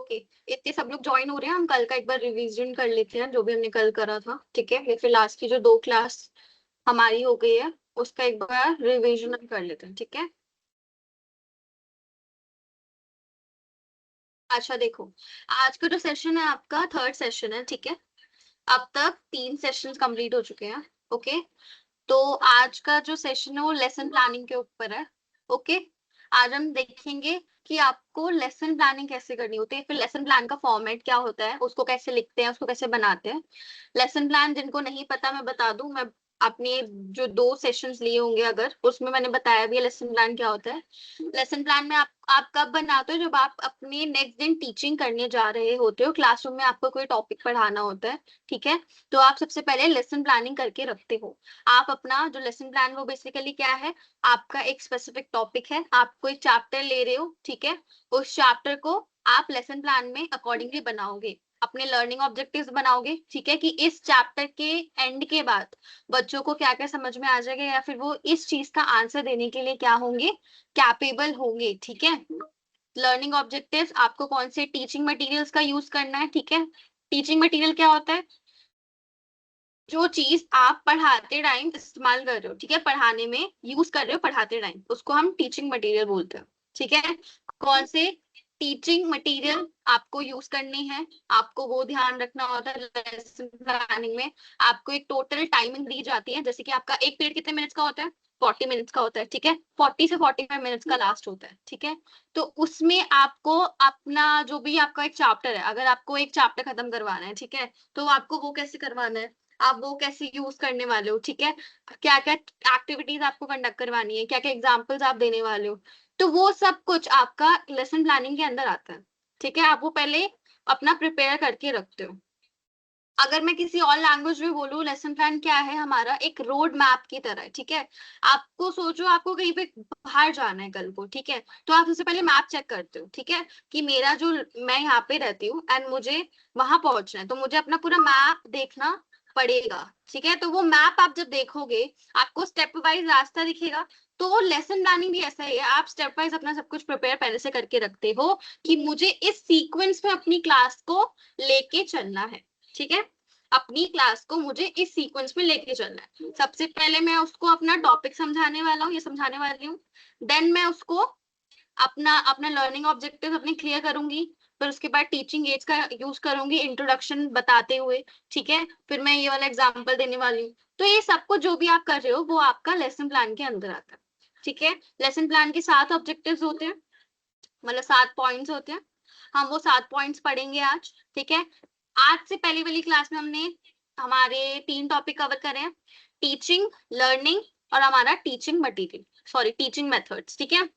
Okay, इतने सब लोग ज्वाइन हो रहे हैं, हम कल का एक बार रिवीजन कर लेते हैं जो भी हमने कल करा था, ठीक है? या फिर लास्ट की जो 2 क्लास हमारी हो गई है उसका एक बार रिवीजन हम कर लेते हैं, ठीक है? अच्छा देखो, आज का जो सेशन है आपका 3rd सेशन है, ठीक है? अब तक 3 सेशंस कंप्लीट हो चुके हैं। ओके, तो आज का जो सेशन है वो लेसन प्लानिंग के ऊपर है। ओके, आज हम देखेंगे कि आपको लेसन प्लानिंग कैसे करनी होती है, फिर लेसन प्लान का फॉर्मेट क्या होता है, उसको कैसे लिखते हैं, उसको कैसे बनाते हैं। लेसन प्लान जिनको नहीं पता मैं बता दूं, मैं अपने जो 2 सेशंस लिए होंगे अगर उसमें मैंने बताया भी है लेसन प्लान क्या होता है। लेसन प्लान में आप कब बनाते हो, जब आप अपने नेक्स्ट दिन टीचिंग करने जा रहे होते हो, क्लासरूम में आपको कोई टॉपिक पढ़ाना होता है, ठीक है? तो आप सबसे पहले लेसन प्लानिंग करके रखते हो। आप अपना जो लेसन प्लान वो बेसिकली क्या है, आपका एक स्पेसिफिक टॉपिक है, आप कोई चैप्टर ले रहे हो, ठीक है? उस चैप्टर को आप लेसन प्लान में अकॉर्डिंगली बनाओगे, अपने लर्निंग ऑब्जेक्टिव्स बनाओगे, ठीक है? कि इस चैप्टर के एंड के बाद बच्चों को क्या क्या समझ में आ जाएगा, या फिर वो इस चीज का आंसर देने के लिए क्या होंगे, कैपेबल होंगे, ठीक है? लर्निंग ऑब्जेक्टिव्स, आपको कौन से टीचिंग मटेरियल्स का यूज करना है, ठीक है? टीचिंग मटेरियल क्या होता है, जो चीज आप पढ़ाते टाइम इस्तेमाल कर रहे हो, ठीक है? पढ़ाने में यूज कर रहे हो, पढ़ाते टाइम, उसको हम टीचिंग मटेरियल बोलते हैं, ठीक है? कौन से टीचिंग मटेरियल आपको यूज करनी है, आपको वो ध्यान रखना होता है लेसन प्लानिंग में। आपको एक टोटल टाइमिंग दी जाती है, जैसे कि आपका एक पीरियड कितने मिनट्स का होता है, 40 मिनट्स का होता है, ठीक है? 40 से 45 मिनट्स का लास्ट होता है, ठीक है? तो उसमें आपको अपना जो भी आपका एक चैप्टर है, अगर आपको एक चैप्टर खत्म करवाना है, ठीक है? तो आपको वो कैसे करवाना है, आप वो कैसे यूज करने वाले हो, ठीक है? क्या क्या एक्टिविटीज आपको कंडक्ट करवानी है, क्या क्या एग्जाम्पल्स आप देने वाले हो, तो वो सब कुछ आपका लेसन प्लानिंग के अंदर आता है, ठीक है? आप वो पहले अपना प्रिपेयर करके रखते हो। अगर मैं किसी और लैंग्वेज में बोलूँ, लेसन प्लान क्या है, हमारा एक रोड मैप की तरह है, ठीक है? आपको सोचो आपको कहीं पे बाहर जाना है कल को, ठीक है? तो आप सबसे पहले मैप चेक करते हो, ठीक है? कि मेरा जो, मैं यहाँ पे रहती हूँ एंड मुझे वहां पहुंचना है, तो मुझे अपना पूरा मैप देखना पड़ेगा, ठीक है? तो वो मैप आप जब देखोगे, आपको स्टेप वाइज रास्ता दिखेगा। तो लेसन प्लानिंग भी ऐसा ही है, आप स्टेप वाइज अपना सब कुछ प्रिपेयर पहले से करके रखते हो कि मुझे इस सीक्वेंस में अपनी क्लास को लेके चलना है, ठीक है? अपनी क्लास को मुझे इस सीक्वेंस में लेके चलना है। सबसे पहले मैं उसको अपना टॉपिक समझाने वाला हूँ, ये समझाने वाली हूँ। देन मैं उसको अपना अपना लर्निंग ऑब्जेक्टिव अपने क्लियर करूंगी। फिर उसके बाद टीचिंग एड्स का यूज करूंगी इंट्रोडक्शन बताते हुए, ठीक है? फिर मैं ये वाला एग्जांपल देने वाली हूँ। तो ये सब कुछ जो भी आप कर रहे हो वो आपका लेसन प्लान के अंदर आता है, ठीक है? लेसन प्लान के 7 ऑब्जेक्टिव्स होते हैं, मतलब 7 पॉइंट्स होते हैं। हम वो 7 पॉइंट्स पढ़ेंगे आज, ठीक है? आज से पहली वाली क्लास में हमने हमारे 3 टॉपिक कवर करे हैं, टीचिंग, लर्निंग और हमारा teaching material, sorry teaching methods, ठीक है?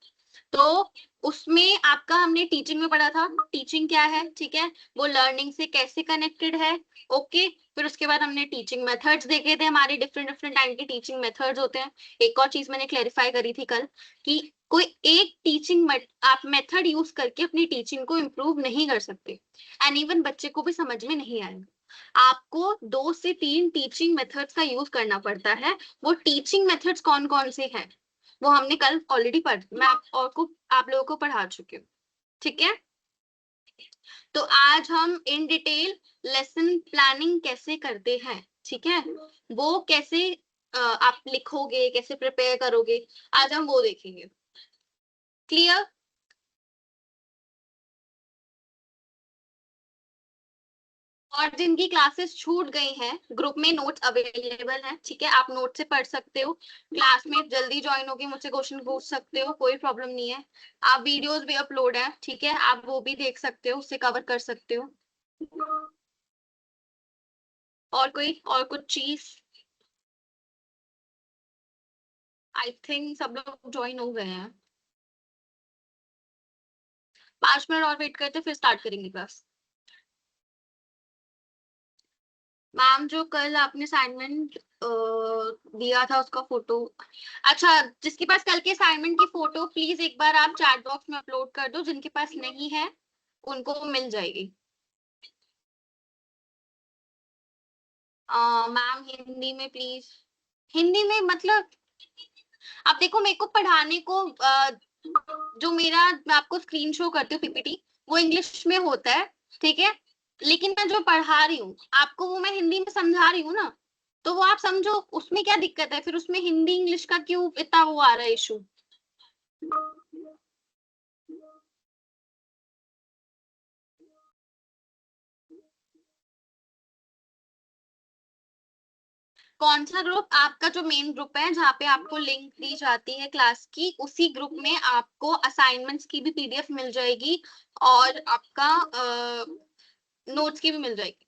तो उसमें आपका हमने टीचिंग में पढ़ा था, टीचिंग क्या है, ठीक है? वो लर्निंग से कैसे कनेक्टेड है, ओके? फिर उसके बाद हमने टीचिंग मेथड्स देखे थे, हमारे डिफरेंट डिफरेंट टाइप के टीचिंग मेथड्स होते हैं। एक और चीज मैंने क्लेरिफाई करी थी कल, कि कोई एक टीचिंग आप मेथड यूज करके अपनी टीचिंग को इम्प्रूव नहीं कर सकते, एंड इवन बच्चे को भी समझ में नहीं आएगा। आपको 2 से 3 टीचिंग मेथड्स का यूज करना पड़ता है। वो टीचिंग मेथड्स कौन कौन से हैं वो हमने कल ऑलरेडी मैं आप लोगों को पढ़ा चुकी हूँ, ठीक है? तो आज हम इन डिटेल लेसन प्लानिंग कैसे करते हैं, ठीक है? वो कैसे आप लिखोगे, कैसे प्रिपेयर करोगे, आज हम वो देखेंगे। क्लियर? और जिनकी क्लासेस छूट गई हैं, ग्रुप में नोट्स अवेलेबल हैं, ठीक है? आप नोट से पढ़ सकते हो, क्लास में जल्दी ज्वाइन होके मुझसे क्वेश्चन पूछ सकते हो, कोई प्रॉब्लम नहीं है। आप वीडियोस भी अपलोड है, ठीक है? आप वो भी देख सकते हो, उससे कवर कर सकते हो। और कोई और कुछ चीज? आई थिंक सब लोग ज्वाइन हो गए हैं। 5 मिनट और वेट करते फिर स्टार्ट करेंगे क्लास। मैम जो कल आपने असाइनमेंट दिया था उसका फोटो, अच्छा जिसके पास कल के असाइनमेंट की फोटो प्लीज एक बार आप चैट बॉक्स में अपलोड कर दो, जिनके पास नहीं है उनको मिल जाएगी। मैम हिंदी में प्लीज, हिंदी में मतलब, अब देखो मेरे को पढ़ाने को जो मेरा, मैं आपको स्क्रीन शो करती हूँ पीपीटी, वो इंग्लिश में होता है, ठीक है, लेकिन मैं जो पढ़ा रही हूँ आपको वो मैं हिंदी में समझा रही हूँ ना, तो वो आप समझो उसमें क्या दिक्कत है, फिर उसमें हिंदी इंग्लिश का क्यों इतना वो आ रहा है इशू। कौन सा ग्रुप? आपका जो मेन ग्रुप है जहाँ पे आपको लिंक दी जाती है क्लास की, उसी ग्रुप में आपको असाइनमेंट्स की भी पीडीएफ मिल जाएगी और आपका नोट्स की भी मिल जाएगी।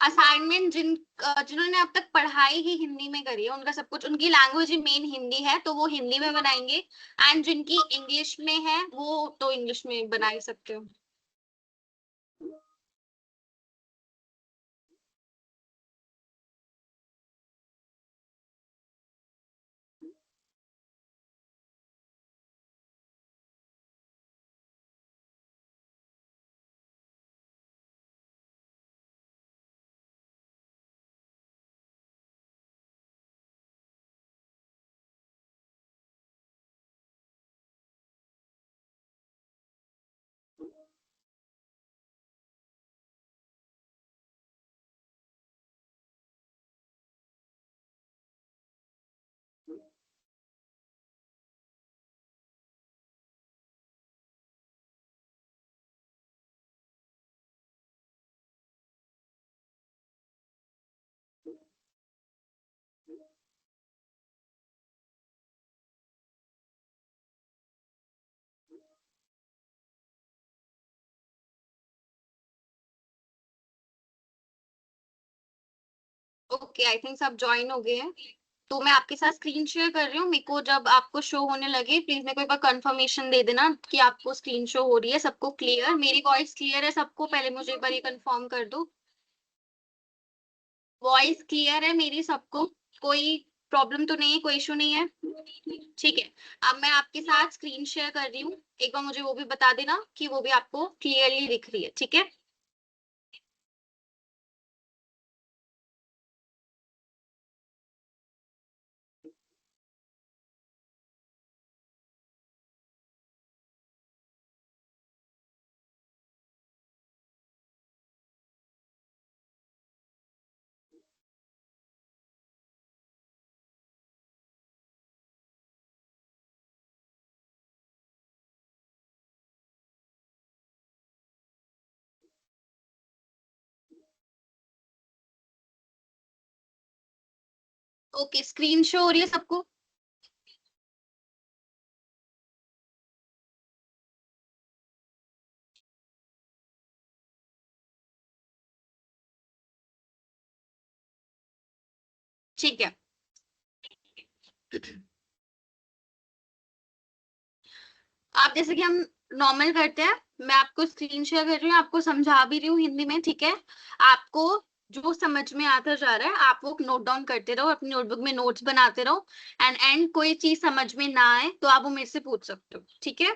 असाइनमेंट जिन्होंने अब तक पढ़ाई ही हिंदी में करी है उनका सब कुछ, उनकी लैंग्वेज मेन हिंदी है तो वो हिंदी में बनाएंगे, एंड जिनकी इंग्लिश में है वो तो इंग्लिश में बना ही सकते हो। ओके, आई थिंक सब ज्वाइन हो गए हैं, तो मैं आपके साथ स्क्रीन शेयर कर रही हूँ। मेरे को जब आपको शो होने लगे प्लीज मेरे को एक बार कंफर्मेशन दे देना कि आपको स्क्रीन शो हो रही है, सबको क्लियर, मेरी वॉइस क्लियर है सबको? पहले मुझे एक बार ये कंफर्म कर दो, वॉइस क्लियर है मेरी सबको? कोई प्रॉब्लम तो नहीं है, कोई इशू नहीं है? ठीक है, अब मैं आपके साथ स्क्रीन शेयर कर रही हूँ, एक बार मुझे वो भी बता देना कि वो भी आपको क्लियरली दिख रही है, ठीक है? ओके, स्क्रीन शो हो रही है सबको? ठीक है, आप जैसे कि हम नॉर्मल करते हैं, मैं आपको स्क्रीन शेयर कर रही हूँ, आपको समझा भी रही हूँ हिंदी में, ठीक है? आपको जो समझ में आता जा रहा है आप वो नोट डाउन करते रहो, अपनी नोटबुक में नोट्स बनाते रहो, एंड कोई चीज समझ में ना आए तो आप वो मेरे से पूछ सकते हो, ठीक है?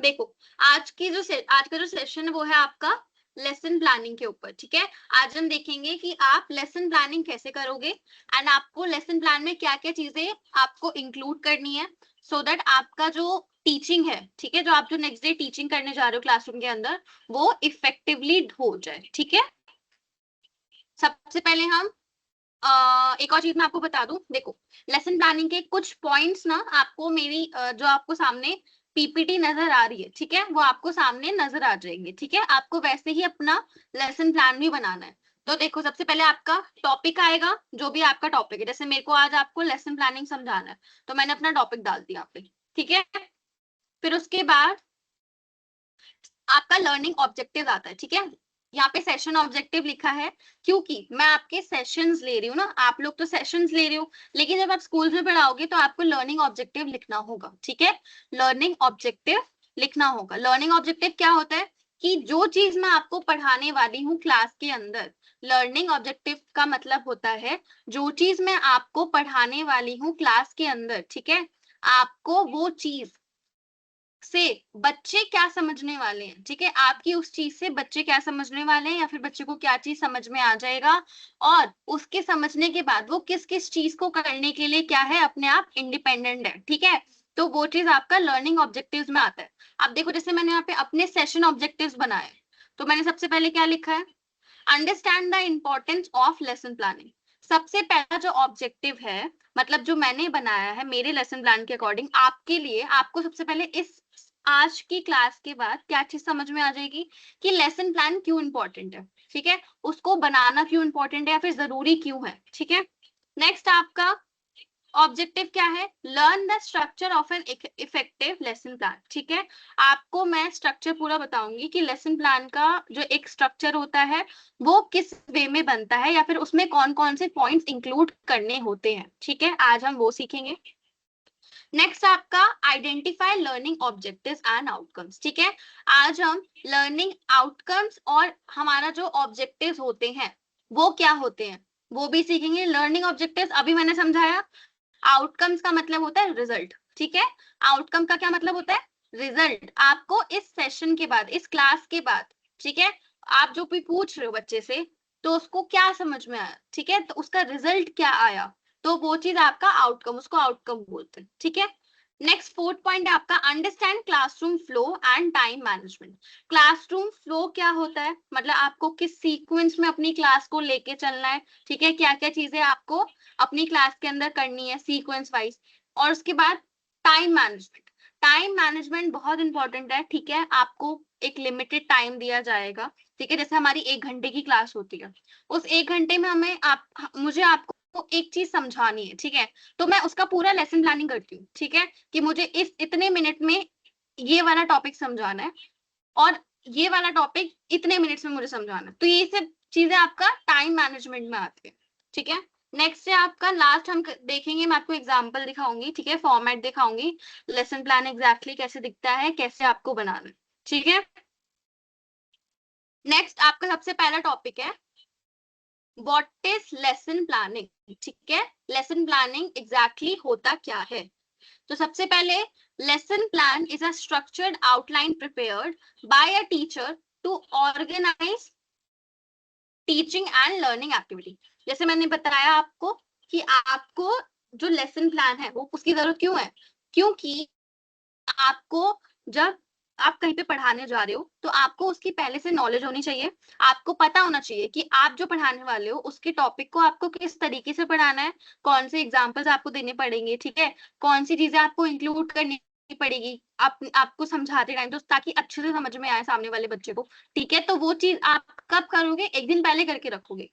देखो, आज का जो सेशन है वो है आपका लेसन प्लानिंग के ऊपर, ठीक है? आज हम देखेंगे कि आप लेसन प्लानिंग कैसे करोगे, एंड आपको लेसन प्लान में क्या क्या चीजें आपको इंक्लूड करनी है, सो दैट आपका जो टीचिंग है, ठीक है, जो आप जो नेक्स्ट डे टीचिंग करने जा रहे हो क्लासरूम के अंदर, वो इफेक्टिवली हो जाए, ठीक है? सबसे पहले हम एक और चीज मैं आपको बता दूं, देखो, लेसन प्लानिंग के कुछ पॉइंट्स ना आपको मेरी जो आपको सामने पीपीटी नजर आ रही है, ठीक है, वो आपको सामने नजर आ जाएंगे, ठीक है? आपको वैसे ही अपना लेसन प्लान भी बनाना है। तो देखो, सबसे पहले आपका टॉपिक आएगा, जो भी आपका टॉपिक है, जैसे मेरे को आज आपको लेसन प्लानिंग समझाना है तो मैंने अपना टॉपिक डाल दिया यहाँ पे, ठीक है? फिर उसके बाद आपका लर्निंग ऑब्जेक्टिव आता है, ठीक है? यहाँ पे सेशन ऑब्जेक्टिव लिखा है क्योंकि मैं आपके सेशंस ले रही हूँ ना, आप लोग तो सेशंस ले रहे हो, लेकिन जब आप स्कूल में पढ़ाओगे तो आपको लर्निंग ऑब्जेक्टिव लिखना होगा, ठीक है? लर्निंग ऑब्जेक्टिव लिखना होगा। लर्निंग ऑब्जेक्टिव क्या होता है कि जो चीज मैं आपको पढ़ाने वाली हूँ क्लास के अंदर, लर्निंग ऑब्जेक्टिव का मतलब होता है जो चीज मैं आपको पढ़ाने वाली हूँ क्लास के अंदर, ठीक है, आपको वो चीज उससे बच्चे क्या समझने वाले हैं, ठीक है, आपकी उस चीज से बच्चे क्या समझने वाले हैं या फिर बच्चे को क्या चीज समझ में आ जाएगा, और उसके समझने के बाद वो किस किस चीज को करने के लिए क्या है, अपने आप इंडिपेंडेंट है, ठीक है। तो वो चीज आपका लर्निंग ऑब्जेक्टिव्स में आता है। अब देखो, जैसे मैंने यहाँ पे अपने सेशन ऑब्जेक्टिव्स बनाए, तो मैंने सबसे पहले क्या लिखा है, understand the importance of lesson planning. सबसे पहला जो ऑब्जेक्टिव है, मतलब जो मैंने बनाया है मेरे लेसन प्लान के अकॉर्डिंग आपके लिए, आपको सबसे पहले इस आज की क्लास के बाद क्या चीज समझ में आ जाएगी कि लेसन प्लान क्यों इंपॉर्टेंट है, ठीक है, उसको बनाना क्यों इंपॉर्टेंट है या फिर जरूरी क्यों है, ठीक है। नेक्स्ट आपका ऑब्जेक्टिव क्या है, learn the structure of an effective lesson plan, ठीक है। आपको मैं स्ट्रक्चर पूरा बताऊंगी कि लेसन प्लान का जो एक स्ट्रक्चर होता है वो किस वे में बनता है या फिर उसमें कौन कौन से पॉइंट्स इंक्लूड करने होते हैं, ठीक है, आज हम वो सीखेंगे। नेक्स्ट आपका identify learning objectives and outcomes, ठीक है। आज हम लर्निंग आउटकम्स और हमारा जो ऑब्जेक्टिव्स होते हैं वो क्या होते हैं वो भी सीखेंगे। लर्निंग ऑब्जेक्टिव्स अभी मैंने समझाया, आउटकम्स का मतलब होता है रिजल्ट, ठीक है। आउटकम का क्या मतलब होता है, रिजल्ट। आपको इस सेशन के बाद, इस क्लास के बाद, ठीक है, आप जो भी पूछ रहे हो बच्चे से, तो उसको क्या समझ में आया, ठीक है, तो उसका रिजल्ट क्या आया, तो वो चीज आपका आउटकम, उसको आउटकम बोलते हैं, ठीक है। नेक्स्ट फोर्थ पॉइंट है आपका understand classroom flow and time management. Classroom flow क्या होता है, मतलब आपको किस सीक्वेंस में अपनी क्लास को लेके चलना है, ठीक है, क्या क्या चीजें आपको अपनी क्लास के अंदर करनी है सीक्वेंस वाइज। और उसके बाद टाइम मैनेजमेंट। टाइम मैनेजमेंट बहुत इंपॉर्टेंट है, ठीक है, आपको एक लिमिटेड टाइम दिया जाएगा, ठीक है, जैसे हमारी 1 घंटे की क्लास होती है, उस 1 घंटे में मुझे आपको एक चीज समझानी है, ठीक है, तो मैं उसका पूरा लेसन प्लानिंग करती हूँ, ठीक है, कि मुझे इस इतने मिनट में ये वाला टॉपिक समझाना है और ये वाला टॉपिक इतने मिनट्स में मुझे समझाना है, तो ये सब चीजें आपका टाइम मैनेजमेंट में आती है, ठीक है। नेक्स्ट है आपका लास्ट, हम देखेंगे, मैं आपको एग्जांपल दिखाऊंगी, ठीक है, फॉर्मेट दिखाऊंगी, लेसन प्लान एग्जैक्टली कैसे दिखता है, कैसे आपको बनाना है, ठीक है। नेक्स्ट आपका सबसे पहला टॉपिक है व्हाट इज लेसन प्लानिंग, ठीक है, लेसन प्लानिंग एग्जैक्टली होता क्या है। तो सबसे पहले lesson plan is a structured outline prepared by a teacher to organise teaching and learning activity. जैसे मैंने बताया आपको कि आपको जो लेसन प्लान है वो उसकी जरूरत क्यों है, क्योंकि आपको जब आप कहीं पे पढ़ाने जा रहे हो तो आपको उसकी पहले से नॉलेज होनी चाहिए, आपको पता होना चाहिए कि आप जो पढ़ाने वाले हो उसके टॉपिक को आपको किस तरीके से पढ़ाना है, कौन से एग्जाम्पल्स आपको देने पड़ेंगे, ठीक है, कौन सी चीजें आपको इंक्लूड करनी पड़ेगी आपको समझाते टाइम, तो ताकि अच्छे से समझ में आए सामने वाले बच्चे को, ठीक है। तो वो चीज आप कब करोगे, एक दिन पहले करके रखोगे,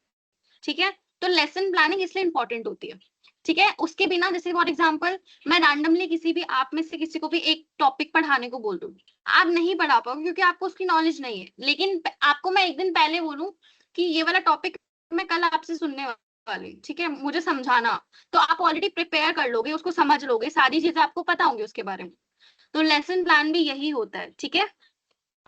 ठीक है। तो लेसन प्लानिंग इसलिए इंपॉर्टेंट होती है, ठीक है। उसके बिना, जैसे फॉर एग्जांपल मैं रैंडमली किसी भी आप में से किसी को भी एक टॉपिक पढ़ाने को बोल दूं, आप नहीं पढ़ा पाओगे क्योंकि आपको उसकी नॉलेज नहीं है। लेकिन आपको मैं एक दिन पहले बोलूं कि ये वाला टॉपिक मैं कल आपसे सुनने वाली, ठीक है, मुझे समझाना, तो आप ऑलरेडी प्रिपेयर कर लोगे, उसको समझ लोगे, सारी चीजें आपको पता होंगी उसके बारे में। तो लेसन प्लान भी यही होता है, ठीक है।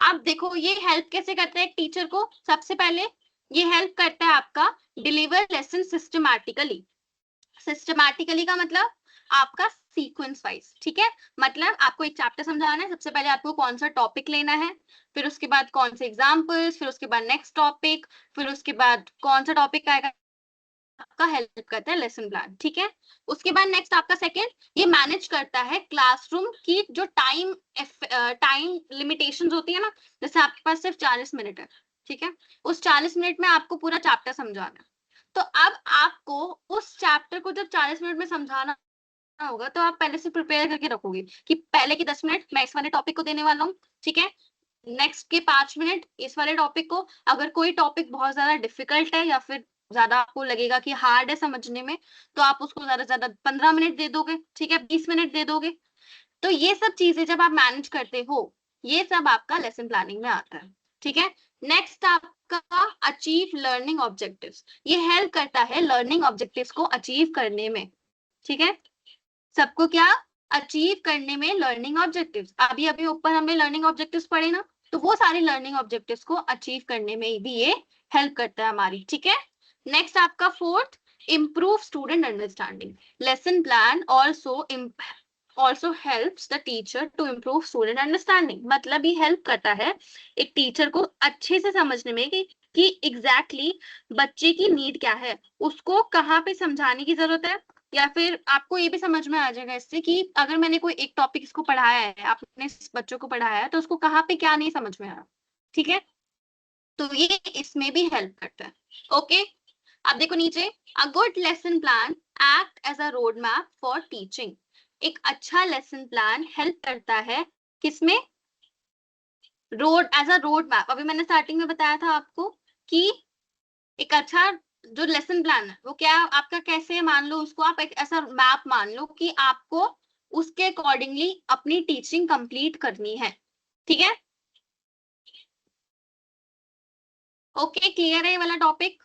आप देखो ये हेल्प कैसे करता है एक टीचर को, सबसे पहले ये हेल्प करता है आपका डिलीवर लेसन सिस्टमैटिकली। सिस्टमैटिकली का मतलब आपका सीक्वेंस वाइज, ठीक है, मतलब आपको एक चैप्टर समझाना है, सबसे पहले आपको कौन सा टॉपिक लेना है, फिर उसके बाद कौन से एग्जाम्पल्स, फिर उसके बाद नेक्स्ट टॉपिक, फिर उसके बाद कौन सा टॉपिक आएगा, आपका हेल्प करता है लेसन प्लान, ठीक है। उसके बाद नेक्स्ट आपका सेकंड, ये मैनेज करता है क्लासरूम की जो टाइम लिमिटेशंस होती है ना, जैसे आपके पास सिर्फ 40 मिनट है, ठीक है, उस 40 मिनट में आपको पूरा चैप्टर समझाना है, तो अब आपको उस चैप्टर को जब 40 मिनट में समझाना होगा तो आप पहले से प्रिपेयर करके रखोगे कि पहले की 10 मिनट मैं इस वाले टॉपिक को देने वाला हूँ, ठीक है, नेक्स्ट के 5 मिनट इस वाले टॉपिक को, अगर कोई टॉपिक बहुत ज्यादा डिफिकल्ट है या फिर ज्यादा आपको लगेगा कि हार्ड है समझने में, तो आप उसको ज्यादा ज्यादा 15 मिनट दे दोगे, ठीक है, 20 मिनट दे दोगे। तो ये सब चीजें जब आप मैनेज करते हो, ये सब आपका लेसन प्लानिंग में आता है, ठीक है। नेक्स्ट आपका अचीव लर्निंग ऑब्जेक्टिव्स, ये हेल्प करता है लर्निंग ऑब्जेक्टिव्स को अचीव करने में, ठीक है, सबको क्या अचीव करने में लर्निंग ऑब्जेक्टिव्स, अभी अभी ऊपर हमने लर्निंग ऑब्जेक्टिव्स पढ़े ना, तो वो सारे लर्निंग ऑब्जेक्टिव्स को अचीव करने में भी ये हेल्प करता है हमारी, ठीक है। नेक्स्ट आपका fourth, improve student understanding. Lesson plan also also helps the teacher to improve student understanding. मतलब ये हेल्प करता है एक टीचर को अच्छे से समझने में कि एग्जैक्टली बच्चे की नीड क्या है, उसको कहाँ पे समझाने की जरूरत है, या फिर आपको ये भी समझ में आ जाएगा इससे कि अगर मैंने कोई एक टॉपिक इसको पढ़ाया है, आपने इस बच्चों को पढ़ाया है, तो उसको कहाँ पे क्या नहीं समझ में आ रहा। ठीक है, तो ये इसमें भी हेल्प करता है। ओके, अब देखो नीचे, a good lesson plan act as a road map for teaching. एक अच्छा लेसन प्लान हेल्प करता है किसमें, road, as a road map. अभी मैंने स्टार्टिंग में बताया था आपको कि एक अच्छा जो लेसन प्लान है वो क्या आपका कैसे है, मान लो उसको आप एक ऐसा मैप मान लो कि आपको उसके अकॉर्डिंगली अपनी टीचिंग कंप्लीट करनी है। ठीक है, ओके, क्लियर है ये वाला टॉपिक?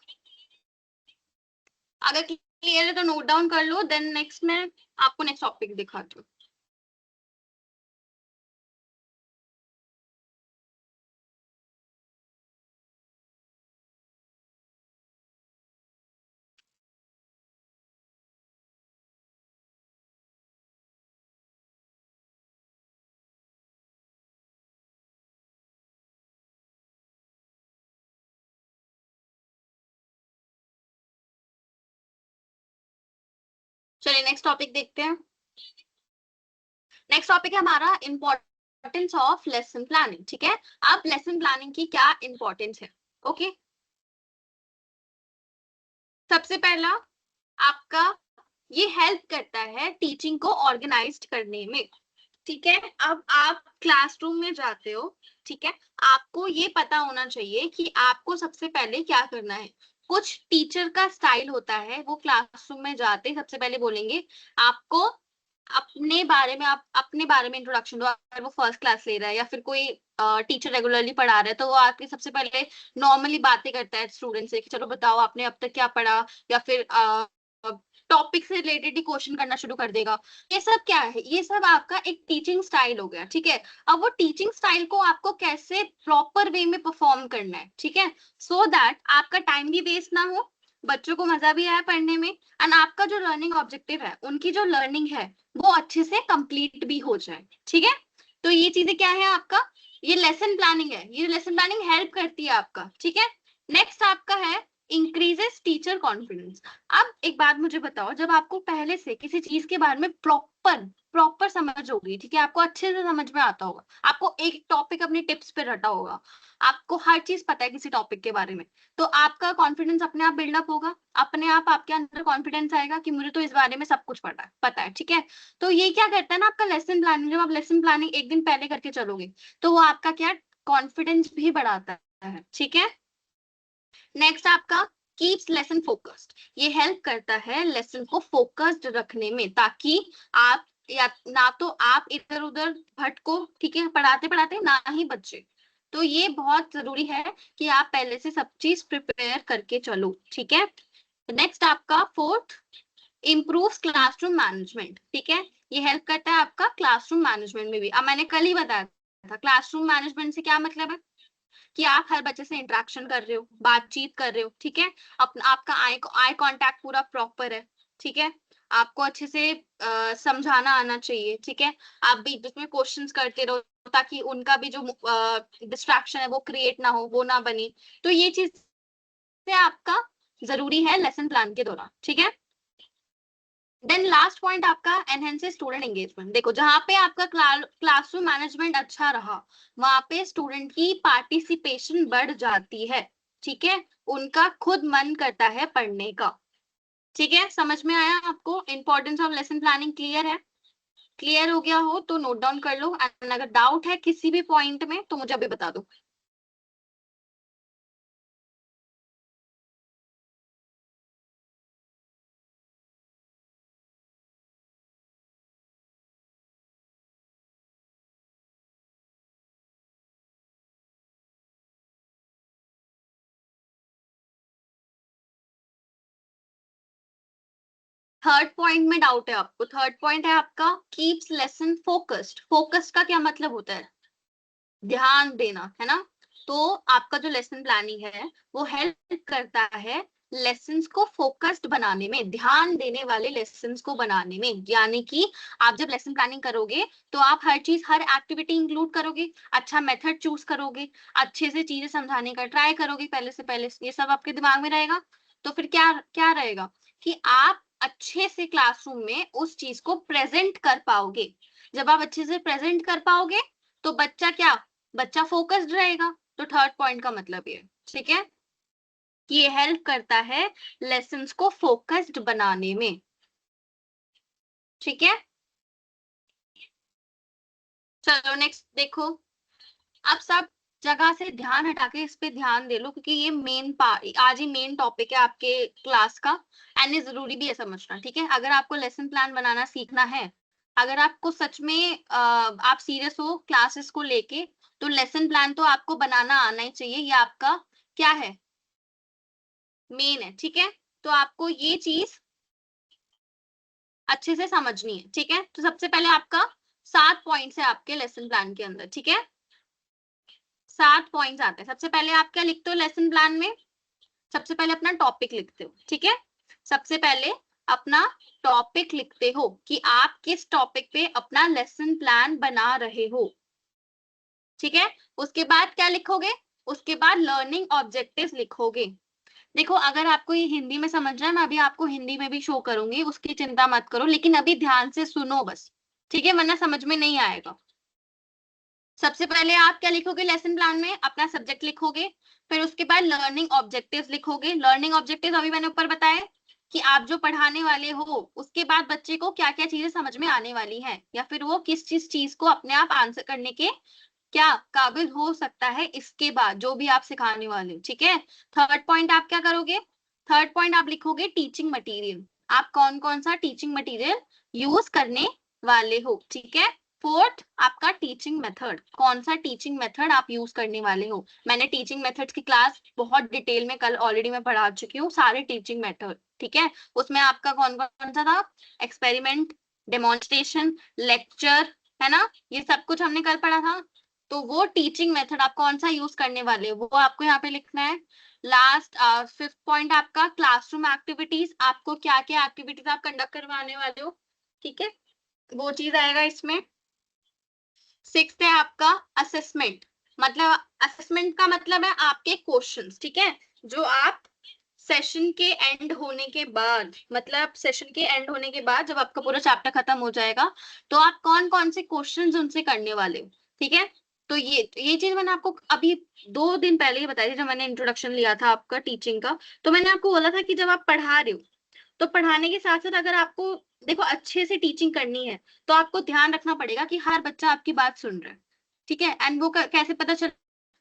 अगर क्लियर है तो नोट डाउन कर लो, देन नेक्स्ट मैं आपको नेक्स्ट टॉपिक दिखाती हूँ। चलिए नेक्स्ट टॉपिक देखते हैं। नेक्स्ट टॉपिक है हमारा इंपॉर्टेंस ऑफ लेसन प्लानिंग। ठीक है, अब लेसन प्लानिंग की क्या इंपॉर्टेंस है। ओके, सबसे पहला आपका ये हेल्प करता है टीचिंग को ऑर्गेनाइज्ड करने में। ठीक है, अब आप क्लासरूम में जाते हो, ठीक है, आपको ये पता होना चाहिए कि आपको सबसे पहले क्या करना है। कुछ टीचर का स्टाइल होता है, वो क्लासरूम में जाते सबसे पहले बोलेंगे आपको अपने बारे में, आप अपने बारे में इंट्रोडक्शन दो। अगर वो फर्स्ट क्लास ले रहा है या फिर कोई टीचर रेगुलरली पढ़ा रहा है, तो वो आपकी सबसे पहले नॉर्मली बातें करता है स्टूडेंट से कि चलो बताओ आपने अब तक क्या पढ़ा, या फिर टॉपिक से रिलेटेड ही क्वेश्चन करना शुरू कर देगा। ये सब क्या है, ये सब आपका एक टीचिंग स्टाइल हो गया। ठीक है, अब वो टीचिंग स्टाइल को आपको कैसे प्रॉपर वे में परफॉर्म करना है, ठीक है, सो दैट आपका टाइम भी वेस्ट ना हो, बच्चों को मजा भी आए पढ़ने में, एंड आपका जो लर्निंग ऑब्जेक्टिव है, उनकी जो लर्निंग है वो अच्छे से कंप्लीट भी हो जाए। ठीक है, तो ये चीजें क्या है आपका, ये लेसन प्लानिंग है, ये लेसन प्लानिंग हेल्प करती है आपका। ठीक है, नेक्स्ट आपका है इंक्रीजेस टीचर कॉन्फिडेंस। अब एक बात मुझे बताओ, जब आपको पहले से किसी चीज के बारे में प्रॉपर प्रॉपर समझ होगी, ठीक है, आपको अच्छे से समझ में आता होगा, आपको एक टॉपिक अपनी टिप्स पे रटा होगा, आपको हर चीज पता है किसी टॉपिक के बारे में, तो आपका कॉन्फिडेंस अपने आप बिल्डअप होगा, अपने आप आपके अंदर कॉन्फिडेंस आएगा कि मुझे तो इस बारे में सब कुछ पता है। ठीक है, तो ये क्या करता है ना, आपका लेसन प्लानिंग, जब आप लेसन प्लानिंग एक दिन पहले करके चलोगे तो वो आपका क्या कॉन्फिडेंस भी बढ़ाता है। ठीक है, नेक्स्ट आपका कीप्स लेसन फोकस्ड। ये हेल्प करता है लेसन को फोकस्ड रखने में, ताकि आप या ना तो आप इधर उधर भटको, ठीक है, पढ़ाते पढ़ाते ना ही बच्चे। तो ये बहुत जरूरी है कि आप पहले से सब चीज प्रिपेयर करके चलो। ठीक है, नेक्स्ट आपका फोर्थ, इम्प्रूव क्लासरूम मैनेजमेंट। ठीक है, ये हेल्प करता है आपका क्लासरूम मैनेजमेंट में भी। अब मैंने कल ही बताया था क्लासरूम मैनेजमेंट से क्या मतलब है, कि आप हर बच्चे से इंटरेक्शन कर रहे हो, बातचीत कर रहे हो। ठीक है, अपना आपका आई आई कांटेक्ट पूरा प्रॉपर है। ठीक है, आपको अच्छे से समझाना आना चाहिए। ठीक है, आप बीच बीच में क्वेश्चंस करते रहो, ताकि उनका भी जो डिस्ट्रैक्शन है वो क्रिएट ना हो, वो ना बने। तो ये चीज से आपका जरूरी है लेसन प्लान के दौरान। ठीक है, देन लास्ट पॉइंट आपका एनहेंस स्टूडेंट एंगेजमेंट। देखो, जहां पे आपका क्लासरूम मैनेजमेंट अच्छा रहा, वहां पे स्टूडेंट की पार्टिसिपेशन बढ़ जाती है। ठीक है, उनका खुद मन करता है पढ़ने का। ठीक है, समझ में आया आपको? Importance of lesson planning clear है? क्लियर हो गया हो तो नोट डाउन कर लो, एंड अगर डाउट है किसी भी पॉइंट में तो मुझे अभी बता दो। थर्ड पॉइंट में डाउट है आपको? थर्ड पॉइंट है आपका कीप्स लेसन फोकस्ड। फोकस्ड का क्या मतलब होता है? ध्यान देना, है ना? तो आपका जो लेसन प्लानिंग है वो हेल्प करता है लेसन्स को फोकस्ड बनाने में, ध्यान देने वाले लेसन्स को बनाने में। यानी कि आप जब लेसन प्लानिंग करोगे तो आप हर चीज, हर एक्टिविटी इंक्लूड करोगे, अच्छा मेथड चूज करोगे, अच्छे से चीजें समझाने का ट्राई करोगे पहले से पहले, ये सब आपके दिमाग में रहेगा। तो फिर क्या क्या रहेगा कि आप अच्छे से क्लासरूम में उस चीज को प्रेजेंट कर पाओगे। जब आप अच्छे से प्रेजेंट कर पाओगे तो बच्चा क्या, बच्चा फोकस्ड रहेगा। तो थर्ड पॉइंट का मतलब ये, ठीक है, कि ये हेल्प करता है लेसन्स को फोकस्ड बनाने में। ठीक है, चलो नेक्स्ट देखो। अब सब जगह से ध्यान हटा के इस पे ध्यान दे लो, क्योंकि ये मेन पार्ट, आज ही मेन टॉपिक है आपके क्लास का, एंड ये जरूरी भी है समझना। ठीक है, अगर आपको लेसन प्लान बनाना सीखना है, अगर आपको सच में आप सीरियस हो क्लासेस को लेके, तो लेसन प्लान तो आपको बनाना आना ही चाहिए। ये आपका क्या है, मेन है। ठीक है, तो आपको ये चीज अच्छे से समझनी है। ठीक है, तो सबसे पहले आपका 7 पॉइंट्स है आपके लेसन प्लान के अंदर। ठीक है, 7 पॉइंट्स आते हैं। सबसे पहले आप क्या लिखते हो लेसन प्लान में, सबसे पहले अपना टॉपिक लिखते हो। ठीक है, सबसे पहले अपना टॉपिक लिखते हो कि आप किस टॉपिक पे अपना लेसन प्लान बना रहे हो। ठीक है, उसके बाद क्या लिखोगे, उसके बाद लर्निंग ऑब्जेक्टिव्स लिखोगे। देखो, अगर आपको ये हिंदी में समझना है, मैं अभी आपको हिंदी में भी शो करूंगी, उसकी चिंता मत करो, लेकिन अभी ध्यान से सुनो बस। ठीक है, वरना समझ में नहीं आएगा। सबसे पहले आप क्या लिखोगे लेसन प्लान में, अपना सब्जेक्ट लिखोगे, फिर उसके बाद लर्निंग ऑब्जेक्टिव्स लिखोगे। लर्निंग ऑब्जेक्टिव्स अभी मैंने ऊपर बताया कि आप जो पढ़ाने वाले हो उसके बाद बच्चे को क्या क्या चीजें समझ में आने वाली हैं, या फिर वो किस चीज को अपने आप आंसर करने के क्या काबिल हो सकता है इसके बाद जो भी आप सिखाने वाले हो। ठीक है, थर्ड पॉइंट आप क्या करोगे, थर्ड पॉइंट आप लिखोगे टीचिंग मटेरियल, आप कौन कौन सा टीचिंग मटेरियल यूज करने वाले हो। ठीक है, फोर्थ आपका टीचिंग मेथड, कौन सा टीचिंग मेथड आप यूज करने वाले हो। मैंने टीचिंग मेथड्स की क्लास बहुत डिटेल में कल ऑलरेडी मैं पढ़ा चुकी हूँ, सारे टीचिंग मेथड। ठीक है, उसमें आपका कौन कौन सा था, एक्सपेरिमेंट, डेमोन्स्ट्रेशन, लेक्चर, है ना, ये सब कुछ हमने कल पढ़ा था। तो वो टीचिंग मेथड आप कौन सा यूज करने वाले हो वो आपको यहाँ पे लिखना है। लास्ट फिफ्थ पॉइंट आपका क्लासरूम एक्टिविटीज, आपको क्या क्या एक्टिविटीज आप कंडक्ट करवाने वाले हो। ठीक है, वो चीज आएगा इसमें। सिक्स्थ है आपका असेसमेंट, मतलब असेसमेंट का मतलब है आपके क्वेश्चंस। ठीक है, जो आप सेशन के एंड होने के बाद, मतलब सेशन के एंड होने के बाद जब आपका पूरा चैप्टर खत्म हो जाएगा, तो आप कौन कौन से क्वेश्चंस उनसे करने वाले हो। ठीक है, तो ये चीज मैंने आपको अभी 2 दिन पहले ही बताई थी, जब मैंने इंट्रोडक्शन लिया था आपका टीचिंग का। तो मैंने आपको बोला था कि जब आप पढ़ा रहे हो तो पढ़ाने के साथ साथ अगर आपको देखो अच्छे से टीचिंग करनी है, तो आपको ध्यान रखना पड़ेगा कि हर बच्चा आपकी बात सुन रहा है। ठीक है, एंड वो कैसे पता चल,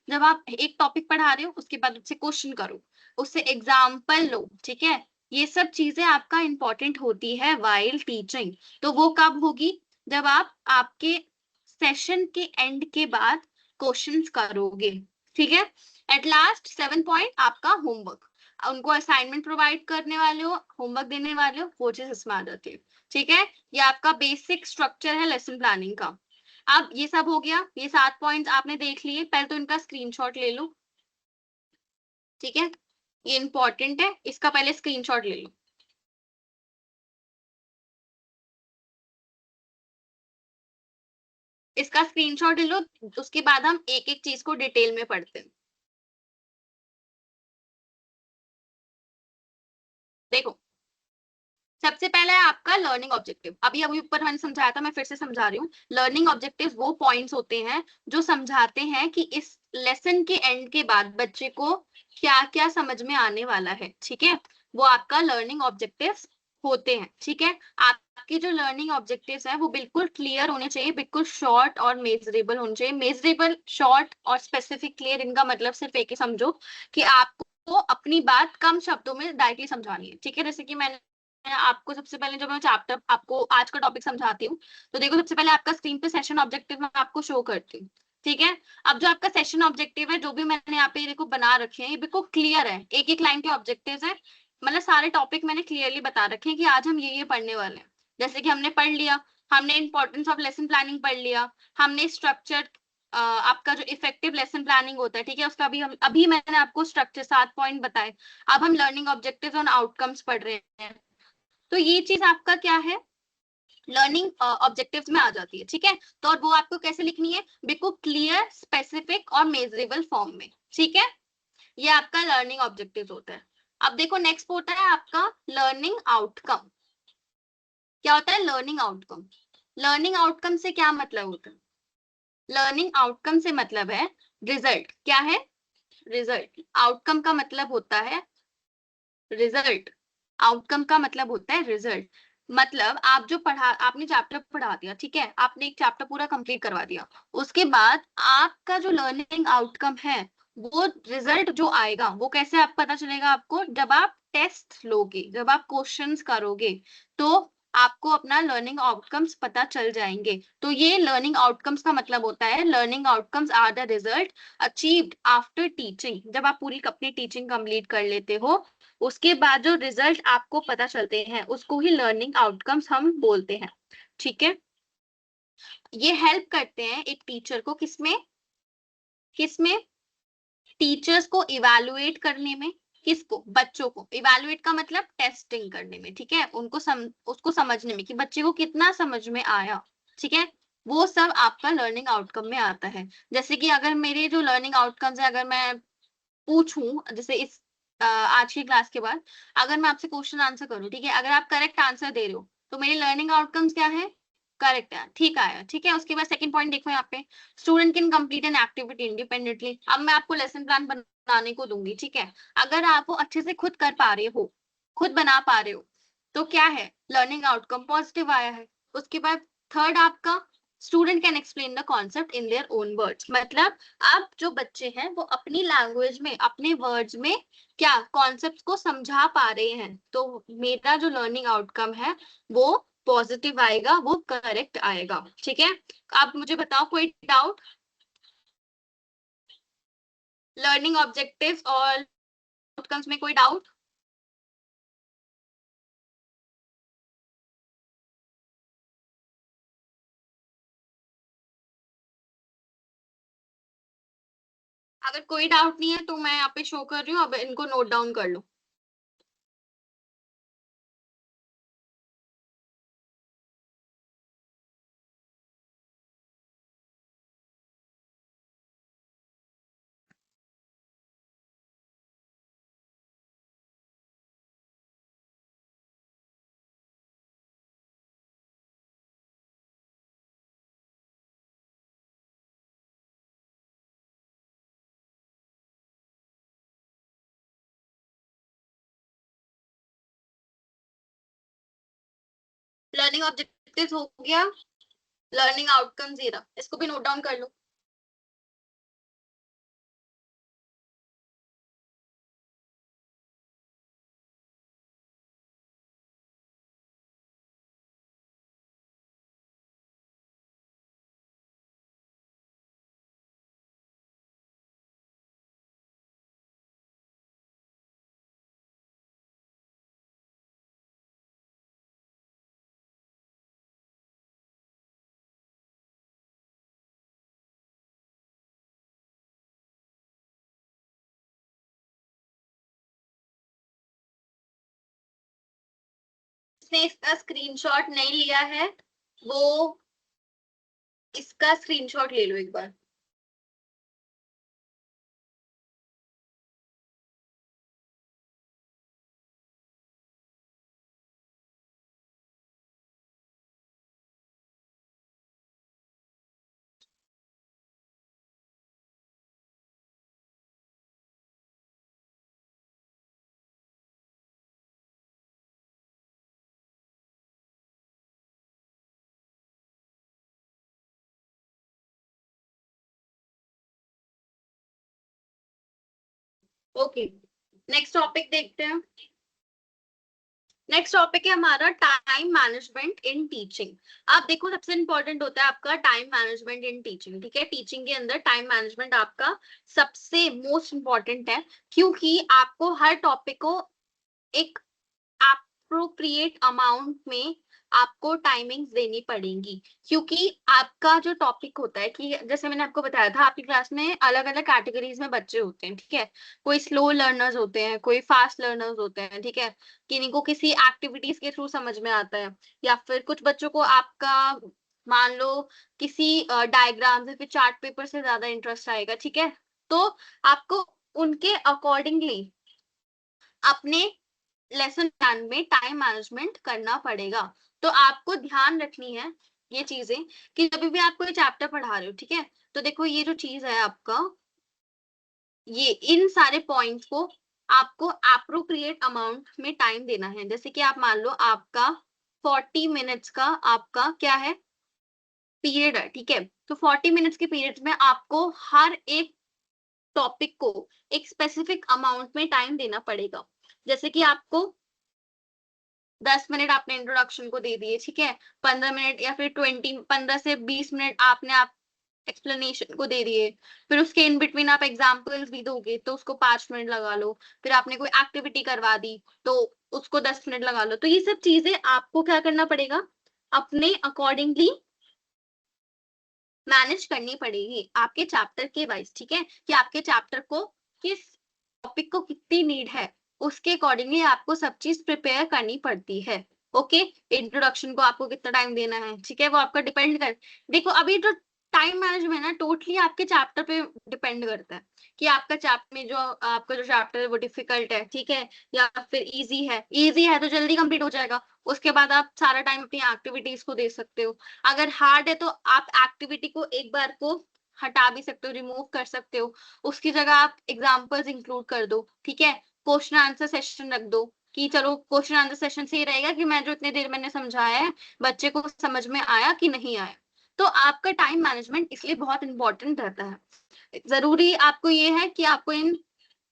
जब आप एक टॉपिक पढ़ा रहे हो उसके बाद उससे क्वेश्चन करो, उससे एग्जाम्पल लो। ठीक है, ये सब चीजें आपका इंपॉर्टेंट होती है वाइल टीचिंग। तो वो कब होगी, जब आप आपके सेशन के एंड के बाद क्वेश्चंस करोगे। ठीक है, एट लास्ट 7 पॉइंट आपका होमवर्क, उनको असाइनमेंट प्रोवाइड करने वाले हो, होमवर्क देने वाले हो, वो चीज इसमें आ जाती है। ठीक है, ये आपका बेसिक स्ट्रक्चर है लेसन प्लानिंग का। अब ये सब हो गया, ये 7 पॉइंट्स आपने देख लिए, पहले तो इनका स्क्रीनशॉट ले लो। ठीक है, ये इंपॉर्टेंट है, इसका पहले स्क्रीनशॉट ले लो। इसका स्क्रीनशॉट ले लो, उसके बाद हम एक एक चीज को डिटेल में पढ़ते हैं। देखो, सबसे पहला है आपका लर्निंग ऑब्जेक्टिव। अभी अभी ऊपर मैंने समझाया था, मैं फिर से समझा रही हूँ। लर्निंग ऑब्जेक्टिव वो पॉइंट्स होते हैं जो समझाते हैं कि इस लेसन के एंड के बाद बच्चे को क्या क्या समझ में आने वाला है। ठीक है, वो आपका लर्निंग ऑब्जेक्टिव्स होते हैं। ठीक है, आपके जो लर्निंग ऑब्जेक्टिव्स हैं वो बिल्कुल क्लियर होने चाहिए, बिल्कुल शॉर्ट और मेजरेबल होने चाहिए। मेजरेबल, शॉर्ट और स्पेसिफिक, क्लियर, इनका मतलब सिर्फ एक ही समझो कि आपको अपनी बात कम शब्दों में डायरेक्टली समझानी है। ठीक है, जैसे कि मैंने आपको सबसे पहले जब मैं चैप्टर आपको आज का टॉपिक समझाती हूँ, तो देखो सबसे पहले आपका स्क्रीन पे सेशन ऑब्जेक्टिव मैं आपको शो करती हूँ। ठीक है, अब जो आपका सेशन ऑब्जेक्टिव है, जो भी मैंने यहाँ पे देखो बना रखे हैं, ये बिल्कुल क्लियर है, एक एक लाइन के ऑब्जेक्टिव्स है, मतलब सारे टॉपिक मैंने क्लियरली बता रखे हैं कि आज हम ये पढ़ने वाले हैं। जैसे कि हमने पढ़ लिया, हमने इंपॉर्टेंस ऑफ लेसन प्लानिंग पढ़ लिया, हमने स्ट्रक्चर आपका जो इफेक्टिव लेसन प्लानिंग होता है, ठीक है, उसका अभी मैंने आपको स्ट्रक्चर 7 पॉइंट बताए। अब हम लर्निंग ऑब्जेक्टिव्स और आउटकम्स पढ़ रहे हैं। तो ये चीज आपका क्या है, लर्निंग ऑब्जेक्टिव्स में आ जाती है, ठीक है। तो और वो आपको कैसे लिखनी है, बिल्कुल क्लियर, स्पेसिफिक और मेजरेबल फॉर्म में, ठीक है। ये आपका लर्निंग ऑब्जेक्टिव्स होता है। अब देखो नेक्स्ट होता है आपका लर्निंग आउटकम। क्या होता है लर्निंग आउटकम? लर्निंग आउटकम से क्या मतलब होता है? लर्निंग आउटकम से मतलब है रिजल्ट। क्या है? रिजल्ट। आउटकम का मतलब होता है रिजल्ट। आउटकम का मतलब होता है रिजल्ट। मतलब आप जो पढ़ा, आपने चैप्टर पढ़ा दिया, ठीक है, आपने एक चैप्टर पूरा कंप्लीट करवा दिया, उसके बाद आपका जो लर्निंग आउटकम है, वो रिजल्ट जो आएगा वो कैसे आप पता चलेगा आपको, जब आप टेस्ट लोगे, जब आप क्वेश्चंस करोगे, तो आपको अपना लर्निंग आउटकम्स पता चल जाएंगे। तो ये लर्निंग आउटकम्स का मतलब होता है, learning outcomes are the result achieved after teaching. जब आप पूरी अपनी टीचिंग कंप्लीट कर लेते हो, उसके बाद जो रिजल्ट आपको पता चलते हैं, उसको ही लर्निंग आउटकम्स हम बोलते हैं, ठीक है। ये हेल्प करते हैं एक टीचर को, किसमें? किसमें? टीचर्स को इवैल्यूएट करने में। किसको? बच्चों को। इवैल्यूएट का मतलब टेस्टिंग करने में, ठीक है, उसको समझने में कि बच्चे को कितना समझ में आया, ठीक है। वो सब आपका लर्निंग आउटकम में आता है। जैसे कि अगर मेरे जो लर्निंग आउटकम्स है, अगर मैं पूछूं, जैसे इस आज की क्लास के बाद अगर मैं आपसे क्वेश्चन आंसर करूं, ठीक है, अगर आप करेक्ट आंसर दे रहे हो, तो मेरे लर्निंग आउटकम्स क्या है? करेक्ट है, ठीक आया, ठीक है। उसके बाद सेकंड पॉइंट देखो यहाँ पे, student can complete an activity independently. अब मैं आपको लेसन प्लान बनाने को दूंगी, ठीक है, अगर आप वो अच्छे से खुद कर पा रहे हो, खुद बना पा रहे हो, तो क्या है, लर्निंग आउटकम पॉजिटिव आया है। उसके बाद थर्ड आपका, student can explain the concept in their own words. मतलब अब जो बच्चे हैं वो अपनी लैंग्वेज में, अपने वर्ड्स में क्या कॉन्सेप्ट को समझा पा रहे हैं, तो मेरा जो लर्निंग आउटकम है वो पॉजिटिव आएगा, वो करेक्ट आएगा, ठीक है। आप मुझे बताओ कोई डाउट? लर्निंग ऑब्जेक्टिव्स और आउटकम्स में कोई डाउट? अगर कोई डाउट नहीं है तो मैं यहाँ पे शो कर रही हूँ, अब इनको नोट डाउन कर लो। लर्निंग ऑब्जेक्टिव्स हो गया, लर्निंग आउटकम 0, इसको भी नोट डाउन कर लो। जिसने इसका स्क्रीनशॉट नहीं लिया है, वो इसका स्क्रीनशॉट ले लो एक बार। ओके, नेक्स्ट टॉपिक देखते हैं। नेक्स्ट टॉपिक है हमारा टाइम मैनेजमेंट इन टीचिंग। आप देखो सबसे इंपॉर्टेंट होता है आपका टाइम मैनेजमेंट इन टीचिंग, ठीक है। टीचिंग के अंदर टाइम मैनेजमेंट आपका सबसे मोस्ट इंपॉर्टेंट है, क्योंकि आपको हर टॉपिक को एक अप्रोप्रिएट अमाउंट में आपको टाइमिंग्स देनी पड़ेंगी, क्योंकि आपका जो टॉपिक होता है कि जैसे मैंने आपको बताया था, आपकी क्लास में अलग अलग कैटेगरीज में बच्चे होते हैं, ठीक है। कोई स्लो लर्नर्स होते हैं, कोई फास्ट लर्नर्स होते हैं, ठीक है। किन्हीं को किसी एक्टिविटीज के थ्रू समझ में आता है, या फिर कुछ बच्चों को आपका मान लो किसी डायग्राम या फिर चार्ट पेपर से ज्यादा इंटरेस्ट आएगा, ठीक है। तो आपको उनके अकॉर्डिंगली अपने लेसन प्लान में टाइम मैनेजमेंट करना पड़ेगा। तो आपको ध्यान रखनी है ये चीजें कि जब भी आप कोई चैप्टर पढ़ा रहे हो, ठीक है, तो देखो ये जो चीज है आपका, ये इन सारे पॉइंट्स को आपको अप्रोप्रिएट अमाउंट में टाइम देना है। जैसे कि आप मान लो आपका 40 मिनट्स का आपका क्या है, पीरियड है, ठीक है। तो 40 मिनट्स के पीरियड में आपको हर एक टॉपिक को एक स्पेसिफिक अमाउंट में टाइम देना पड़ेगा। जैसे कि आपको 10 मिनट आपने इंट्रोडक्शन को दे दिए, ठीक है। 15 मिनट या फिर 15 से 20 मिनट आपने आप एक्सप्लेनेशन को दे दिए। फिर उसके इन बिटवीन आप एग्जाम्पल्स भी दोगे तो उसको 5 मिनट लगा लो। फिर आपने कोई एक्टिविटी करवा दी तो उसको 10 मिनट लगा लो। तो ये सब चीजें आपको क्या करना पड़ेगा, अपने अकॉर्डिंगली मैनेज करनी पड़ेगी आपके चैप्टर के वाइज, ठीक है। कि आपके चैप्टर को किस टॉपिक को कितनी नीड है, उसके अकॉर्डिंगली आपको सब चीज प्रिपेयर करनी पड़ती है। ओके, इंट्रोडक्शन को आपको कितना टाइम देना है, ठीक है, वो आपका डिपेंड कर, देखो अभी जो टाइम मैनेजमेंट है ना, टोटली आपके चैप्टर पे डिपेंड करता है कि आपका चैप्टर में जो आपका जो चैप्टर है वो डिफिकल्ट है, ठीक है, या फिर इजी है। इजी है तो जल्दी कंप्लीट हो जाएगा, उसके बाद आप सारा टाइम अपनी एक्टिविटीज को दे सकते हो। अगर हार्ड है तो आप एक्टिविटी को एक बार को हटा भी सकते हो, रिमूव कर सकते हो, उसकी जगह आप एग्जाम्पल्स इंक्लूड कर दो, ठीक है। क्वेश्चन आंसर सेशन रख दो कि चलो क्वेश्चन आंसर सेशन से ये रहेगा कि मैं जो इतने देर मैंने समझाया है बच्चे को समझ में आया कि नहीं आया। तो आपका टाइम मैनेजमेंट इसलिए बहुत इंपॉर्टेंट रहता है। जरूरी आपको ये है कि आपको इन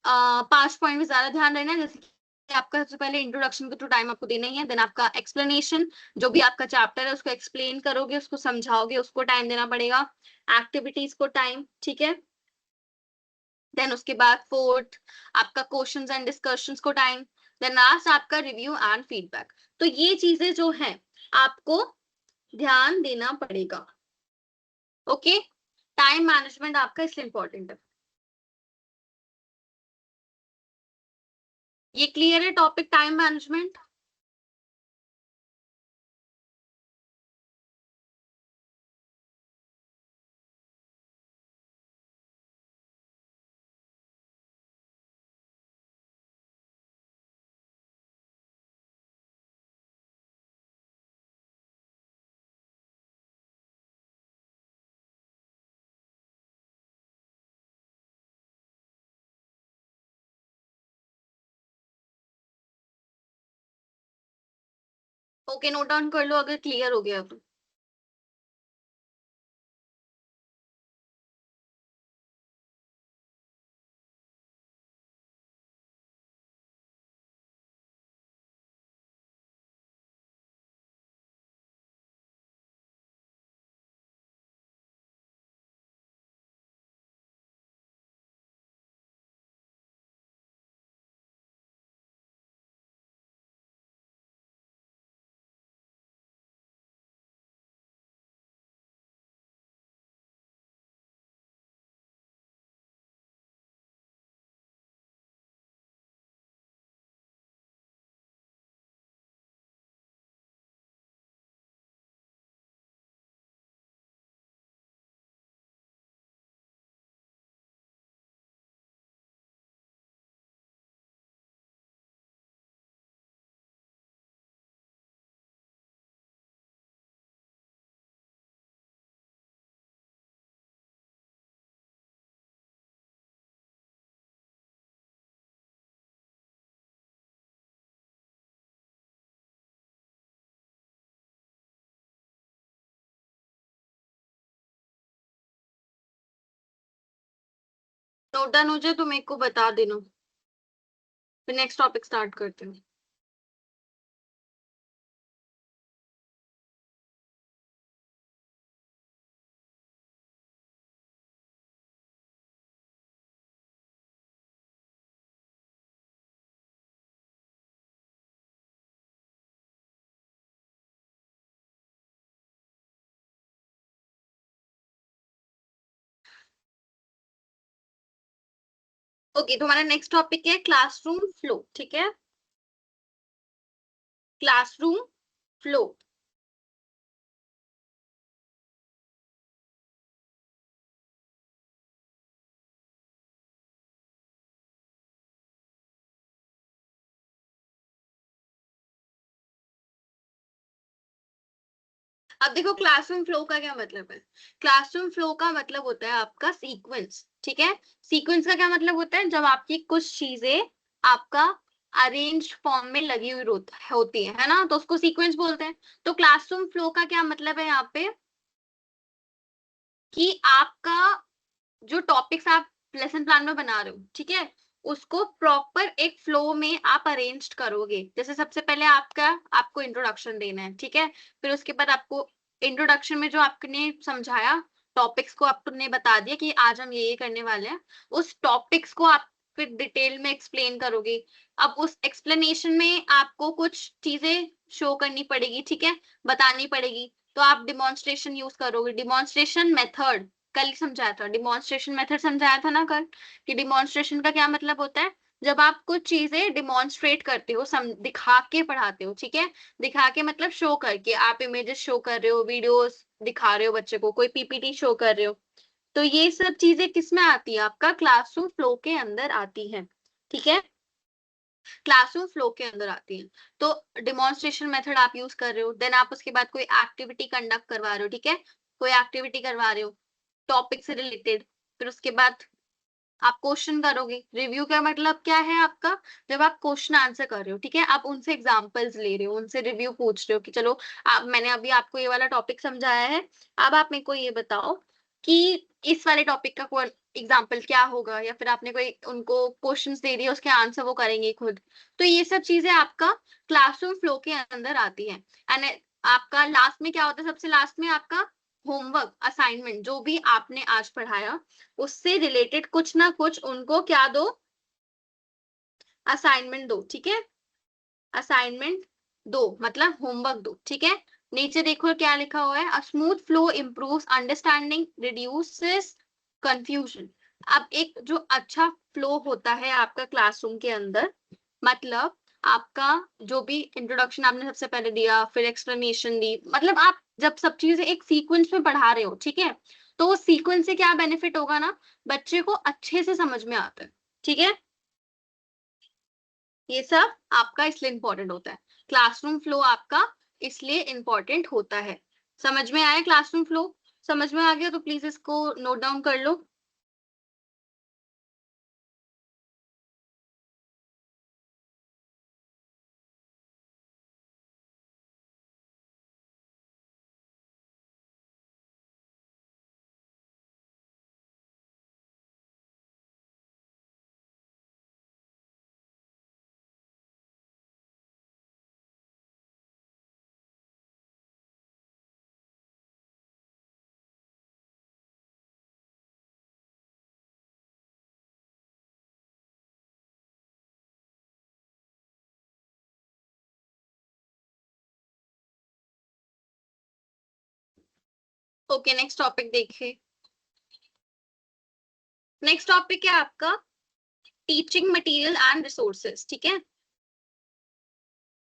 5 पॉइंट में ज्यादा ध्यान देना है। जैसे कि आपका सबसे पहले इंट्रोडक्शन को तो टाइम आपको देना ही है, देन आपका एक्सप्लेनेशन, जो भी आपका चैप्टर है उसको एक्सप्लेन करोगे, उसको समझाओगे, उसको टाइम देना पड़ेगा। एक्टिविटीज को टाइम, ठीक है। देन उसके बाद फोर्थ आपका क्वेश्चंस एंड डिस्कशंस को टाइम। देन लास्ट आपका रिव्यू एंड फीडबैक। तो ये चीजें जो है आपको ध्यान देना पड़ेगा। ओके, टाइम मैनेजमेंट आपका इसलिए इंपॉर्टेंट है। ये क्लियर है topic time management? Okay, note down कर लो अगर क्लियर हो गया तो। नोट डाउन हो जाए तो मेरे को बता देना, फिर नेक्स्ट टॉपिक स्टार्ट करते हैं। ओके, तो हमारा नेक्स्ट टॉपिक है क्लासरूम फ्लो। ठीक है, क्लासरूम फ्लो। अब देखो क्लासरूम फ्लो का क्या मतलब है। क्लासरूम फ्लो का मतलब होता है आपका सीक्वेंस। ठीक है, सीक्वेंस का क्या मतलब होता है, जब आपकी कुछ चीजें आपका अरेंज फॉर्म में लगी हुई होती है ना, तो उसको सीक्वेंस बोलते हैं। तो क्लासरूम फ्लो का क्या मतलब है यहाँ पे, कि आपका जो टॉपिक्स आप लेसन प्लान में बना रहे हो, ठीक है, उसको प्रॉपर एक फ्लो में आप अरेंज करोगे। जैसे सबसे पहले आपको इंट्रोडक्शन देना है, ठीक है, फिर उसके बाद आपको इंट्रोडक्शन में जो आपने समझाया टॉपिक्स को आपने बता दिया कि आज हम ये करने वाले हैं, उस टॉपिक्स को आप फिर डिटेल में एक्सप्लेन करोगे। अब उस एक्सप्लेनेशन में आपको कुछ चीजें शो करनी पड़ेगी, ठीक है, बतानी पड़ेगी। तो आप डिमॉन्स्ट्रेशन यूज करोगे, डिमॉन्स्ट्रेशन मेथड कल ही समझाया था, डिमॉन्स्ट्रेशन मेथड समझाया था ना कल, कि डिमॉन्स्ट्रेशन का क्या मतलब होता है, जब आप कुछ चीजें डिमॉन्स्ट्रेट करते हो, दिखा के पढ़ाते हो। ठीक है, दिखा के मतलब शो करके, आप इमेजेस शो कर रहे हो, वीडियोस दिखा रहे हो बच्चे को, कोई पीपीटी शो कर रहे हो। तो ये सब चीजें किस में आती है, आपका क्लासरूम फ्लो के अंदर आती है। ठीक है, क्लासरूम फ्लो के अंदर आती है। तो डिमॉन्स्ट्रेशन मेथड आप यूज कर रहे हो, देन आप उसके बाद कोई एक्टिविटी कंडक्ट करवा रहे हो। ठीक है, कोई एक्टिविटी करवा रहे हो टॉपिक से रिलेटेड, फिर उसके बाद आप क्वेश्चन करोगे। रिव्यू का मतलब क्या है आपका, जब आप क्वेश्चन आंसर कर रहे हो, ठीक है, आप उनसे एग्जांपल्स ले रहे हो, उनसे रिव्यू पूछ रहे हो कि चलो मैंने अभी आपको ये वाला टॉपिक समझाया है, अब आप मेरे को ये बताओ कि इस वाले टॉपिक का कोई एग्जाम्पल क्या होगा, या फिर आपने कोई उनको क्वेश्चंस दे दिए, उसके आंसर वो करेंगे खुद। तो ये सब चीजें आपका क्लासरूम फ्लो के अंदर आती है। एंड आपका लास्ट में क्या होता है, सबसे लास्ट में आपका होमवर्क असाइनमेंट, जो भी आपने आज पढ़ाया उससे रिलेटेड कुछ ना कुछ उनको क्या दो, असाइनमेंट दो। ठीक है, असाइनमेंट दो मतलब होमवर्क दो। ठीक है, नीचे देखो क्या लिखा हुआ है, a smooth flow improves understanding reduces confusion. अब एक जो अच्छा फ्लो होता है आपका क्लासरूम के अंदर, मतलब आपका जो भी इंट्रोडक्शन आपने सबसे पहले दिया, फिर एक्सप्लेनेशन दी, मतलब आप जब सब चीजें एक सीक्वेंस में पढ़ा रहे हो, ठीक है, तो वो सीक्वेंस से क्या बेनिफिट होगा ना, बच्चे को अच्छे से समझ में आता है। ठीक है, ये सब आपका इसलिए इंपॉर्टेंट होता है, क्लासरूम फ्लो आपका इसलिए इंपॉर्टेंट होता है। समझ में आया क्लासरूम फ्लो? समझ में आ गया तो प्लीज इसको नोट डाउन कर लो। ओके, नेक्स्ट टॉपिक देखिए। नेक्स्ट टॉपिक है आपका टीचिंग मटेरियल एंड रिसोर्सेज। ठीक है,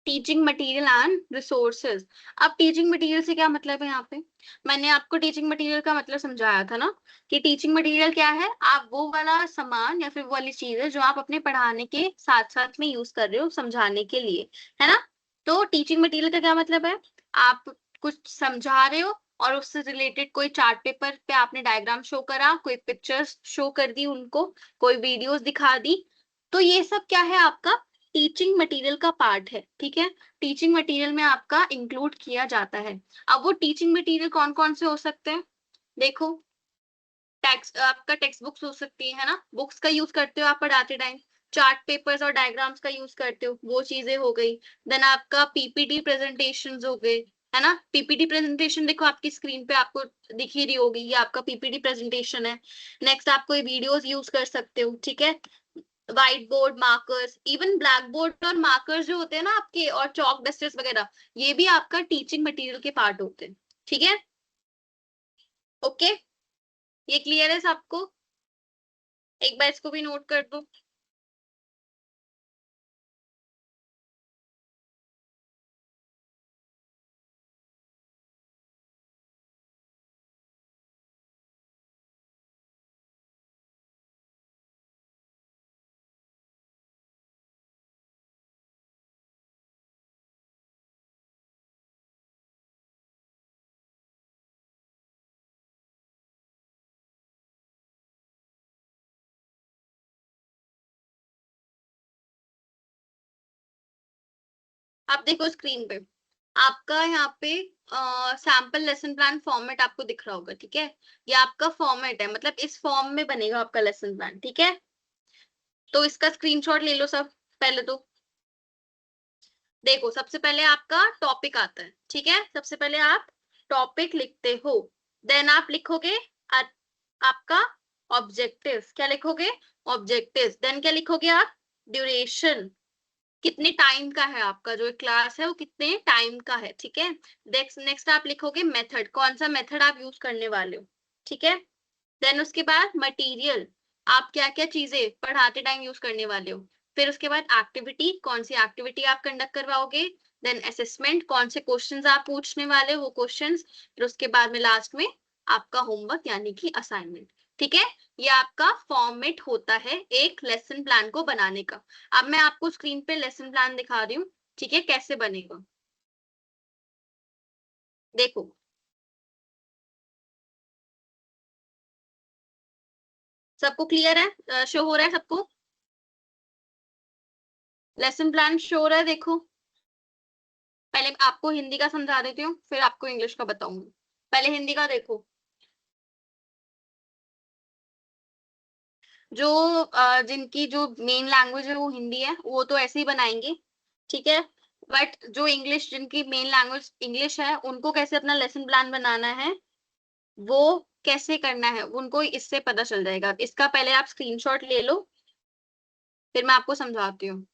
टीचिंग मटेरियल एंड रिसोर्सेज। अब टीचिंग मटेरियल से क्या मतलब है, यहाँ पे मैंने आपको टीचिंग मटेरियल का मतलब समझाया था ना, कि टीचिंग मटेरियल क्या है, आप वो वाला सामान या फिर वो वाली चीज है जो आप अपने पढ़ाने के साथ साथ में यूज कर रहे हो समझाने के लिए, है ना। तो टीचिंग मटेरियल का क्या मतलब है, आप कुछ समझा रहे हो और उससे रिलेटेड कोई चार्ट पेपर पे आपने डायग्राम शो करा, कोई पिक्चर्स शो कर दी उनको, कोई वीडियोस दिखा दी, तो ये सब क्या है, आपका टीचिंग मटेरियल का पार्ट है। ठीक है, टीचिंग मटेरियल में आपका इंक्लूड किया जाता है। अब वो टीचिंग मटेरियल कौन कौन से हो सकते हैं, देखो, आपका टेक्स्ट बुक्स हो सकती है ना, बुक्स का यूज करते हो आप पढ़ाते टाइम, चार्ट पेपर्स और डायग्राम्स का यूज करते हो, वो चीजें हो गई। देन आपका पीपीटी प्रेजेंटेशन हो गए, है ना, पीपीटी प्रेजेंटेशन देखो आपकी स्क्रीन पे आपको दिख ही रही होगी, ये आपका पीपीटी प्रेजेंटेशन है। नेक्स्ट आप कोई वीडियोस यूज कर सकते हो। ठीक है, white board, markers, even black board और मार्कर्स जो होते हैं ना आपके, और चौक डस्टर्स वगैरह, ये भी आपका टीचिंग मटेरियल के पार्ट होते हैं। ठीक है, ओके, ये क्लियर है सबको? एक बार इसको भी नोट कर दो। आप देखो स्क्रीन पे, आपका यहाँ पे सैम्पल लेसन प्लान फॉर्मेट आपको दिख रहा होगा, ठीक है। ये आपका फॉर्मेट है, मतलब इस फॉर्म में बनेगा आपका लेसन प्लान, ठीक है। तो इसका स्क्रीनशॉट ले लो सब पहले तो। देखो सबसे पहले आपका टॉपिक आता है, ठीक है। सबसे पहले आप टॉपिक लिखते हो, देन आप लिखोगे आपका ऑब्जेक्टिव। क्या लिखोगे? ऑब्जेक्टिव। देन क्या लिखोगे आप? ड्यूरेशन, कितने टाइम का है आपका जो क्लास है, वो कितने टाइम का है, ठीक है। नेक्स्ट आप लिखोगे मेथड, कौन सा मेथड आप यूज करने वाले हो, ठीक है। देन उसके बाद मटेरियल, आप क्या क्या चीजें पढ़ाते टाइम यूज करने वाले हो। फिर उसके बाद एक्टिविटी, कौन सी एक्टिविटी आप कंडक्ट करवाओगे। देन असेसमेंट, कौन से क्वेश्चंस आप पूछने वाले हो वो क्वेश्चंस। फिर उसके बाद में लास्ट में आपका होमवर्क यानी कि असाइनमेंट, ठीक है। ये आपका फॉर्मेट होता है एक लेसन प्लान को बनाने का। अब मैं आपको स्क्रीन पे लेसन प्लान दिखा रही हूँ, ठीक है, कैसे बनेगा। देखो सबको क्लियर है, शो हो रहा है सबको? लेसन प्लान शो हो रहा है, देखो। पहले आपको हिंदी का समझा देती हूँ, फिर आपको इंग्लिश का बताऊंगी। पहले हिंदी का देखो। जो जिनकी जो मेन लैंग्वेज है वो हिंदी है, वो तो ऐसे ही बनाएंगे, ठीक है। बट जो इंग्लिश, जिनकी मेन लैंग्वेज इंग्लिश है, उनको कैसे अपना लेसन प्लान बनाना है, वो कैसे करना है, उनको इससे पता चल जाएगा। इसका पहले आप स्क्रीनशॉट ले लो, फिर मैं आपको समझाती हूँ।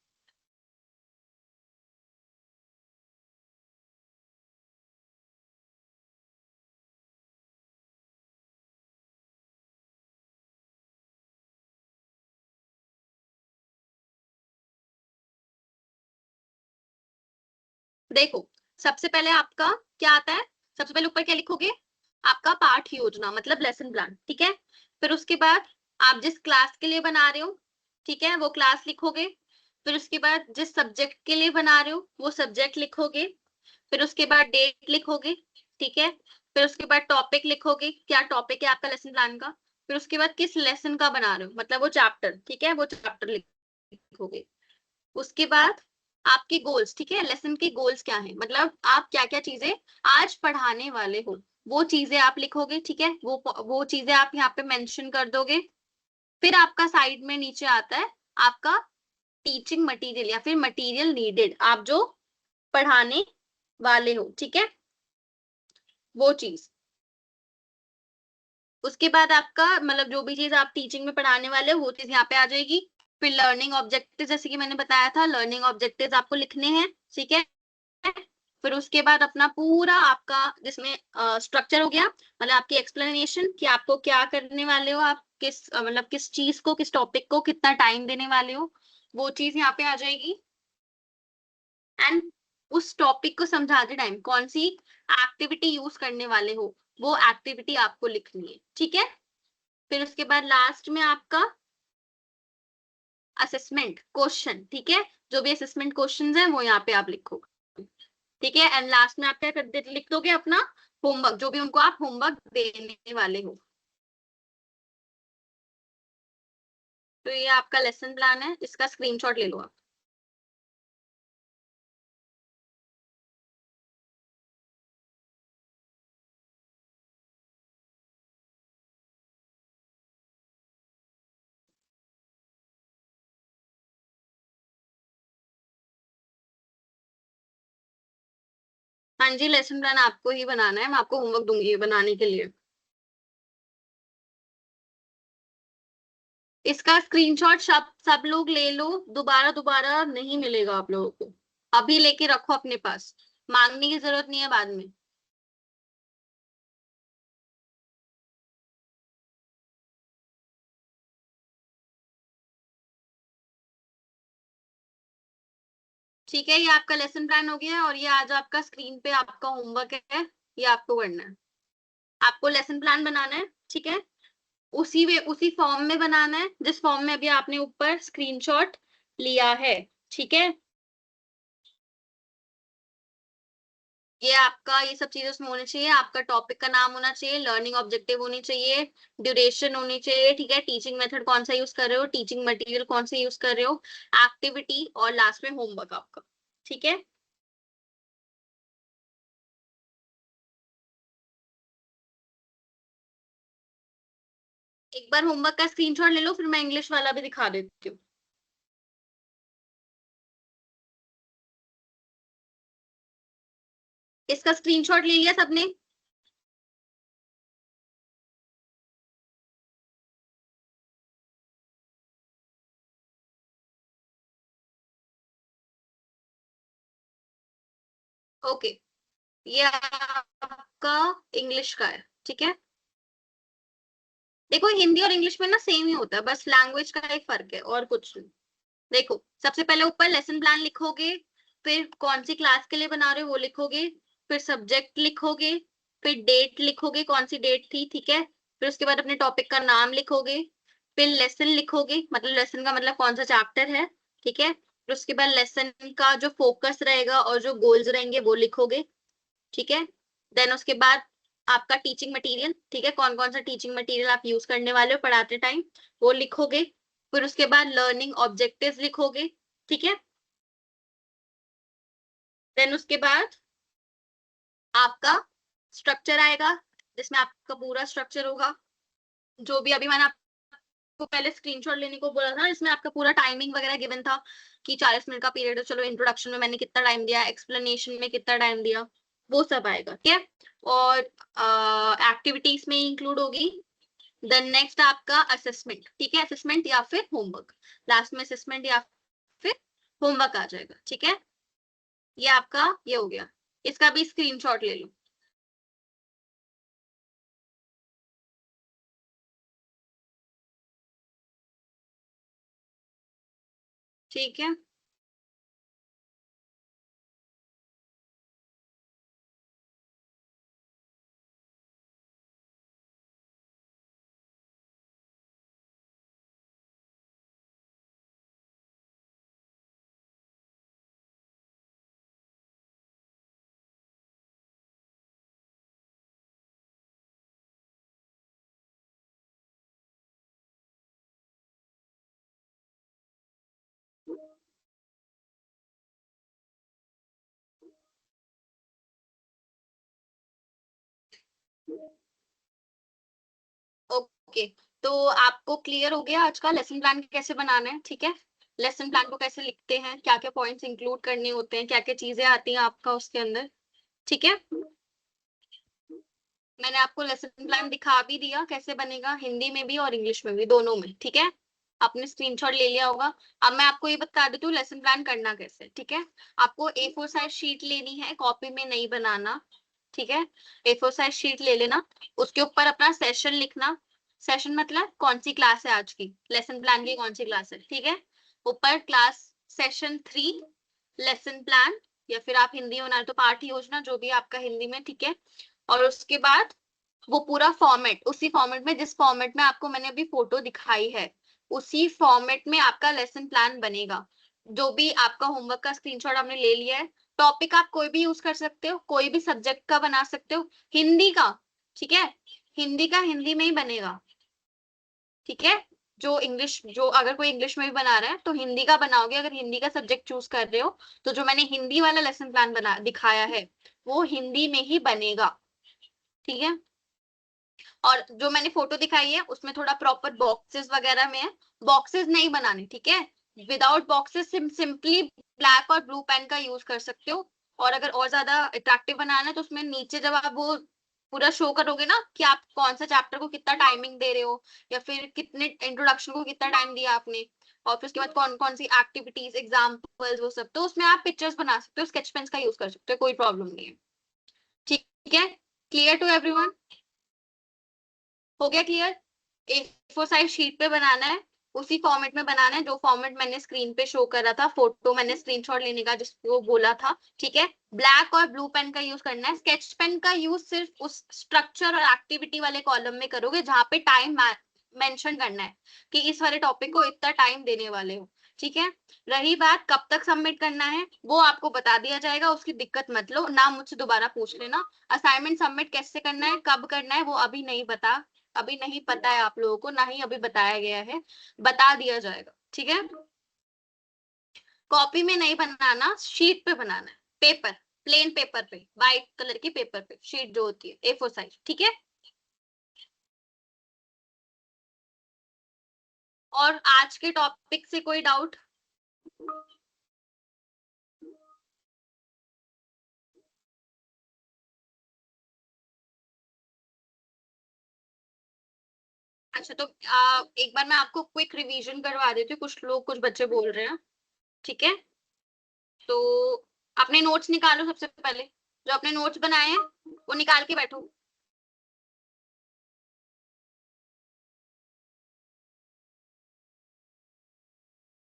देखो सबसे पहले आपका क्या आता है, सबसे पहले ऊपर क्या लिखोगे? आपका पाठ योजना, मतलब लेसन प्लान, ठीक है। फिर उसके बाद आप जिस क्लास के लिए बना रहे हो, ठीक है, वो क्लास लिखोगे। फिर उसके बाद जिस सब्जेक्ट के लिए बना रहे हो वो सब्जेक्ट लिखोगे। फिर उसके बाद डेट लिखोगे, ठीक है। फिर उसके बाद टॉपिक लिखोगे, क्या टॉपिक है आपका लेसन प्लान का। फिर उसके बाद किस लेसन का बना रहे हो, मतलब वो चैप्टर, ठीक है, वो चैप्टर लिखोगे। उसके बाद आपके गोल्स, ठीक है, लेसन के गोल्स क्या है, मतलब आप क्या क्या चीजें आज पढ़ाने वाले हो, वो चीजें आप लिखोगे, ठीक है। वो चीजें आप यहाँ पे मेंशन कर दोगे। फिर आपका साइड में नीचे आता है आपका टीचिंग मटेरियल या फिर मटेरियल नीडेड, आप जो पढ़ाने वाले हो, ठीक है, वो चीज। उसके बाद आपका मतलब जो भी चीज आप टीचिंग में पढ़ाने वाले हो वो चीज यहाँ पे आ जाएगी। फिर लर्निंग ऑब्जेक्टिव, जैसे कि मैंने बताया था, लर्निंग ऑब्जेक्टिव आपको लिखने हैं, ठीक है। फिर उसके बाद अपना पूरा आपका जिसमें स्ट्रक्चर हो गया, मतलब आपकी एक्सप्लेनेशन कि आपको क्या करने वाले हो, आप किस मतलब किस चीज को, किस टॉपिक को कितना टाइम देने वाले हो, वो चीज यहाँ पे आ जाएगी। एंड उस टॉपिक को समझाते टाइम कौन सी एक्टिविटी यूज करने वाले हो, वो एक्टिविटी आपको लिखनी है, ठीक है। फिर उसके बाद लास्ट में आपका असेसमेंट क्वेश्चन, ठीक है, जो भी असेसमेंट क्वेश्चंस है वो यहाँ पे आप लिखो, ठीक है। एंड लास्ट में आप क्या लिख दोगे? अपना होमवर्क, जो भी उनको आप होमवर्क देने वाले हो। तो ये आपका लेसन प्लान है, इसका स्क्रीनशॉट ले लो आप। हाँ जी, लेसन प्लान आपको ही बनाना है, मैं आपको होमवर्क दूंगी बनाने के लिए। इसका स्क्रीनशॉट सब सब लोग ले लो, दोबारा दोबारा नहीं मिलेगा आप लोगों को। अभी लेके रखो अपने पास, मांगने की जरूरत नहीं है बाद में। ठीक है, ये आपका लेसन प्लान हो गया और ये आज आपका स्क्रीन पे आपका होमवर्क है, ये आपको करना है। आपको लेसन प्लान बनाना है, ठीक है, उसी फॉर्म में बनाना है जिस फॉर्म में अभी आपने ऊपर स्क्रीनशॉट लिया है, ठीक है। ये आपका ये सब चीजें उसमें होनी चाहिए, आपका टॉपिक का नाम होना चाहिए, लर्निंग ऑब्जेक्टिव होनी चाहिए, ड्यूरेशन होनी चाहिए, ठीक है, टीचिंग मेथड कौन सा यूज कर रहे हो, टीचिंग मटेरियल कौन सा यूज कर रहे हो, एक्टिविटी और लास्ट में होमवर्क आपका, ठीक है। एक बार होमवर्क का स्क्रीनशॉट ले लो, फिर मैं इंग्लिश वाला भी दिखा देती हूँ। इसका स्क्रीनशॉट ले लिया सबने? ओके, ये आपका इंग्लिश का है, ठीक है। देखो हिंदी और इंग्लिश में ना सेम ही होता है, बस लैंग्वेज का एक फर्क है और कुछ नहीं। देखो सबसे पहले ऊपर लेसन प्लान लिखोगे, फिर कौन सी क्लास के लिए बना रहे हो वो लिखोगे, फिर सब्जेक्ट लिखोगे, फिर डेट लिखोगे कौन सी डेट थी, ठीक है, फिर उसके बाद अपने टॉपिक का नाम लिखोगे, फिर लेसन लिखोगे, मतलब लेसन का मतलब कौन सा चैप्टर है, ठीक है, फिर उसके बाद लेसन का जो फोकस रहेगा और जो गोल्स रहेंगे वो लिखोगे, ठीक है। देन उसके बाद आपका टीचिंग मटेरियल, ठीक है, कौन कौन सा टीचिंग मटेरियल आप यूज करने वाले हो पढ़ाते टाइम वो लिखोगे, फिर उसके बाद लर्निंग ऑब्जेक्टिव्स लिखोगे, ठीक है। देन उसके बाद आपका स्ट्रक्चर आएगा जिसमें आपका पूरा स्ट्रक्चर होगा, जो भी अभी मैंने आपको पहले स्क्रीनशॉट लेने को बोला था, इसमें आपका पूरा टाइमिंग वगैरह गिवन था कि 40 मिनट का पीरियड है, चलो इंट्रोडक्शन में मैंने कितना टाइम दिया, एक्सप्लेनेशन में कितना टाइम दिया, वो सब आएगा, ठीक है। और एक्टिविटीज में इंक्लूड होगी। देन नेक्स्ट आपका असेसमेंट, ठीक है, असेसमेंट या फिर होमवर्क, लास्ट में असेसमेंट या फिर होमवर्क आ जाएगा, ठीक है। ये आपका ये हो गया, इसका भी स्क्रीनशॉट ले लो, ठीक है। ओके, तो आपको क्लियर हो गया आज का लेसन प्लान कैसे बनाना है, ठीक है, लेसन प्लान को कैसे लिखते हैं, क्या क्या पॉइंट्स इंक्लूड करने होते हैं, क्या क्या चीजें आती हैं आपका उसके अंदर, ठीक है। मैंने आपको लेसन प्लान दिखा भी दिया कैसे बनेगा, हिंदी में भी और इंग्लिश में भी, दोनों में, ठीक है। आपने स्क्रीनशॉट ले लिया होगा। अब मैं आपको ये बता देती हूँ लेसन प्लान करना कैसे, ठीक है। आपको A4 साइज शीट लेनी है, कॉपी में नहीं बनाना, ठीक है। A4 साइज शीट ले लेना, उसके ऊपर अपना सेशन लिखना, सेशन मतलब कौन सी क्लास है आज की, लेसन प्लान की कौन सी क्लास है, ठीक है। ऊपर क्लास सेशन 3 लेसन प्लान, या फिर आप हिंदी होना है तो पाठ योजना, जो भी आपका हिंदी में, ठीक है। और उसके बाद वो पूरा फॉर्मेट, उसी फॉर्मेट में जिस फॉर्मेट में आपको मैंने अभी फोटो दिखाई है, उसी फॉर्मेट में आपका लेसन प्लान बनेगा। जो भी आपका होमवर्क का स्क्रीनशॉट आपने ले लिया है, टॉपिक आप कोई भी यूज कर सकते हो, कोई भी सब्जेक्ट का बना सकते हो, हिंदी का, ठीक है, हिंदी का हिंदी में ही बनेगा, ठीक है। जो इंग्लिश, जो अगर कोई इंग्लिश में भी बना रहा है तो हिंदी का बनाओगे, अगर हिंदी का सब्जेक्ट चूज कर रहे हो तो जो मैंने हिंदी वाला लेसन प्लान बना दिखाया है वो हिंदी में ही बनेगा, ठीक है। और जो मैंने फोटो दिखाई है उसमें थोड़ा प्रॉपर बॉक्सेस वगैरह में है, बॉक्सेस नहीं बनाने, ठीक है, विदाउट बॉक्सेस सिंपली ब्लैक और ब्लू पेन का यूज कर सकते हो। और अगर और ज्यादा अट्रैक्टिव बनाना है तो उसमें नीचे जब आप वो पूरा शो करोगे ना कि आप कौन सा चैप्टर को कितना टाइमिंग दे रहे हो, या फिर कितने इंट्रोडक्शन को कितना टाइम दिया आपने, और फिर उसके बाद कौन कौन सी एक्टिविटीज एग्जाम्पल्स वो सब, तो उसमें आप पिक्चर्स बना सकते हो, स्केच पेन्स का यूज कर सकते हो, कोई प्रॉब्लम नहीं है, ठीक है। Clear to everyone? हो गया क्लियर? A4 साइज शीट पे बनाना है, उसी फॉर्मेट में बनाना है जो फॉर्मेट मैंने स्क्रीन पे शो करा था, फोटो मैंने स्क्रीनशॉट लेने का जिसको बोला था, ठीक है। ब्लैक और ब्लू पेन का यूज करना है। स्केच पेन का यूज सिर्फ उस स्ट्रक्चर और एक्टिविटी वाले कॉलम में करोगे जहां पे टाइम मेंशन करना है कि इस वाले टॉपिक को इतना टाइम देने वाले हो, ठीक है। रही बात कब तक सबमिट करना है, वो आपको बता दिया जाएगा, उसकी दिक्कत मत लो ना, मुझसे दोबारा पूछ लेना। असाइनमेंट सबमिट कैसे करना है, कब करना है, वो अभी नहीं पता है आप लोगों को, ना ही अभी बताया गया है, बता दिया जाएगा, ठीक है। कॉपी में नहीं बनाना, शीट पे बनाना है, पेपर, प्लेन पेपर पे, व्हाइट कलर की पेपर पे, शीट जो होती है A4 साइज, ठीक है। और आज के टॉपिक से कोई डाउट? अच्छा, तो एक बार मैं आपको क्विक रिवीजन करवा देती हूँ, कुछ बच्चे बोल रहे हैं, ठीक है। तो अपने नोट्स निकालो, सबसे पहले जो अपने नोट्स बनाए हैं वो निकाल के बैठो।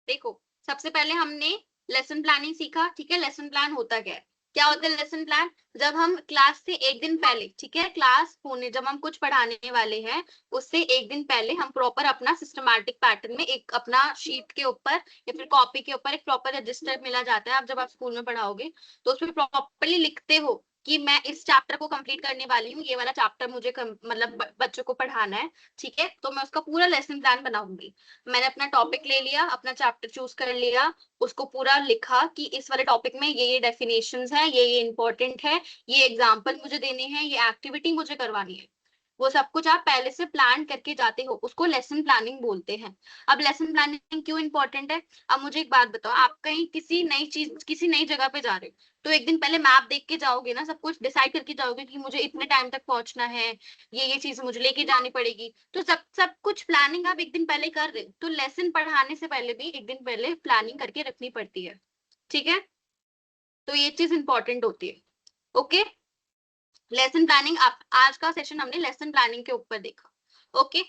देखो, सबसे पहले हमने लेसन प्लानिंग सीखा, ठीक है। लेसन प्लान होता क्या है, क्या होता है लेसन प्लान? जब हम क्लास से एक दिन पहले, ठीक है, क्लास होने जब हम कुछ पढ़ाने वाले हैं उससे एक दिन पहले हम प्रॉपर अपना सिस्टमैटिक पैटर्न में एक अपना शीट के ऊपर या फिर कॉपी के ऊपर एक प्रॉपर रजिस्टर मिला जाता है, आप जब आप स्कूल में पढ़ाओगे तो उसमें प्रॉपरली लिखते हो कि मैं इस चैप्टर को कंप्लीट करने वाली हूँ, ये वाला चैप्टर मुझे मतलब बच्चों को पढ़ाना है, ठीक है। तो मैं उसका पूरा लेसन प्लान बनाऊंगी। मैंने अपना टॉपिक ले लिया, अपना चैप्टर चूज कर लिया, उसको पूरा लिखा कि इस वाले टॉपिक में ये डेफिनेशंस हैं, ये इंपॉर्टेंट है, ये एग्जाम्पल मुझे देने हैं, ये एक्टिविटी मुझे करवानी है। वो सब कुछ आप पहले से प्लान करके जाते हो, उसको लेसन प्लानिंग बोलते हैं। अब लेसन प्लानिंग क्यों इंपॉर्टेंट है? अब मुझे एक बात बताओ, आप कहीं किसी नई जगह पे जा रहे हो तो एक दिन पहले मैप देख के जाओगे ना, सब कुछ डिसाइड करके जाओगे कि मुझे इतने टाइम तक पहुंचना है, ये चीज मुझे लेके जानी पड़ेगी, तो सब सब कुछ प्लानिंग आप एक दिन पहले कर रहे हो। तो लेसन पढ़ाने से पहले भी एक दिन पहले प्लानिंग करके रखनी पड़ती है, ठीक है। तो ये चीज इंपॉर्टेंट होती है, ओके। लेसन प्लानिंग, आप आज का सेशन हमने लेसन प्लानिंग के ऊपर देखा, ओके।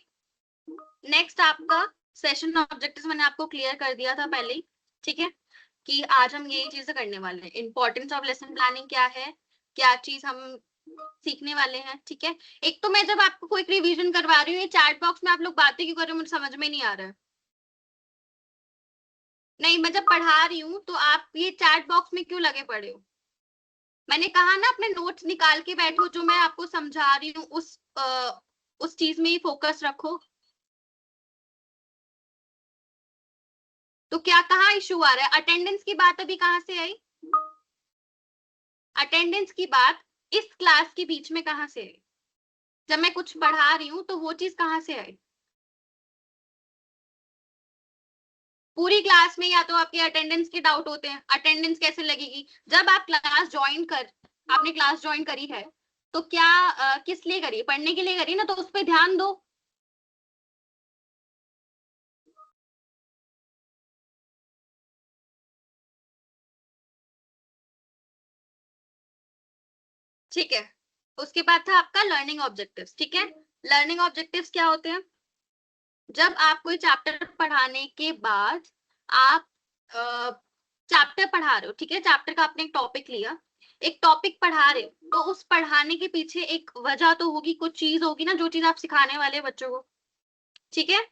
नेक्स्ट आपका सेशन ऑब्जेक्टिव्स मैंने आपको क्लियर कर दिया था पहले ही, ठीक है, कि आज हम यही चीजें करने वाले हैं। इंपॉर्टेंस ऑफ लेसन प्लानिंग क्या है, क्या चीज हम सीखने वाले हैं, ठीक है। एक तो मैं जब आपको कोई रिवीजन करवा रही हूँ, ये चैट बॉक्स में आप लोग बातें क्यों कर रहे हो, मुझे समझ में नहीं आ रहा है। नहीं, मैं जब पढ़ा रही हूँ तो आप ये चैट बॉक्स में क्यों लगे पड़े हो? मैंने कहा ना अपने नोट्स निकाल के बैठो, जो मैं आपको समझा रही हूँ उस चीज में ही फोकस रखो। तो क्या कहाँ इशू आ रहा है? अटेंडेंस की बात अभी कहाँ से आई? अटेंडेंस की बात इस क्लास के बीच में कहाँ से आई? जब मैं कुछ पढ़ा रही हूँ तो वो चीज कहाँ से आई? पूरी क्लास में या तो आपके अटेंडेंस के डाउट होते हैं, अटेंडेंस कैसे लगेगी? जब आप आपने क्लास ज्वाइन करी है तो क्या किस लिए करी? पढ़ने के लिए करी ना, तो उस पर ध्यान दो। ठीक है, उसके बाद था आपका लर्निंग ऑब्जेक्टिव्स, ठीक है। लर्निंग ऑब्जेक्टिव्स क्या होते हैं? जब आप कोई चैप्टर पढ़ाने के बाद आप चैप्टर पढ़ा रहे हो, ठीक है, चैप्टर का आपने एक टॉपिक लिया, एक टॉपिक पढ़ा रहे हो तो उस पढ़ाने के पीछे एक वजह तो होगी, कुछ चीज होगी ना जो चीज आप सिखाने वाले बच्चों को, ठीक है।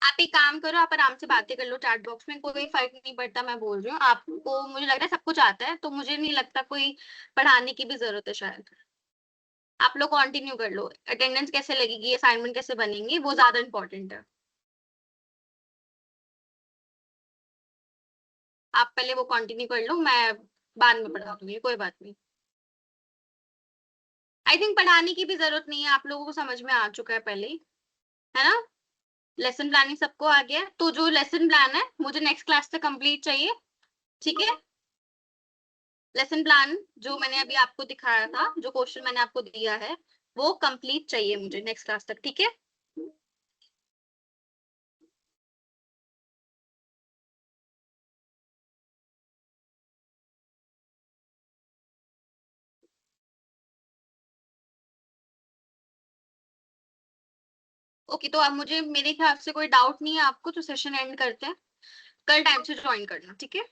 आप एक काम करो, आप आराम से बातें कर लो चैट बॉक्स में, कोई फर्क नहीं पड़ता। मैं बोल रही हूँ आपको, मुझे लग रहा है सब कुछ आता है, तो मुझे नहीं लगता कोई पढ़ाने की भी जरूरत है शायद। आप लोग कंटिन्यू कर लो, अटेंडेंस कैसे लगेगी, असाइनमेंट कैसे बनेंगे, वो ज्यादा इंपॉर्टेंट है। आप पहले वो कंटिन्यू कर लो, मैं बाद में पढ़ा दूंगी, कोई बात नहीं। आई थिंक पढ़ाने की भी जरूरत नहीं है, आप लोगों को समझ में आ चुका है पहले ही, है ना। लेसन प्लानिंग सबको आ गया है, तो जो लेसन प्लान है मुझे नेक्स्ट क्लास तक कंप्लीट चाहिए, ठीक है। लेसन प्लान जो मैंने अभी आपको दिखाया था, जो क्वेश्चन मैंने आपको दिया है, वो कंप्लीट चाहिए मुझे नेक्स्ट क्लास तक, ठीक है। ओके, तो अब मुझे मेरे ख्याल से कोई डाउट नहीं है आपको, तो सेशन एंड करते हैं। कल टाइम से ज्वाइन करना, ठीक है?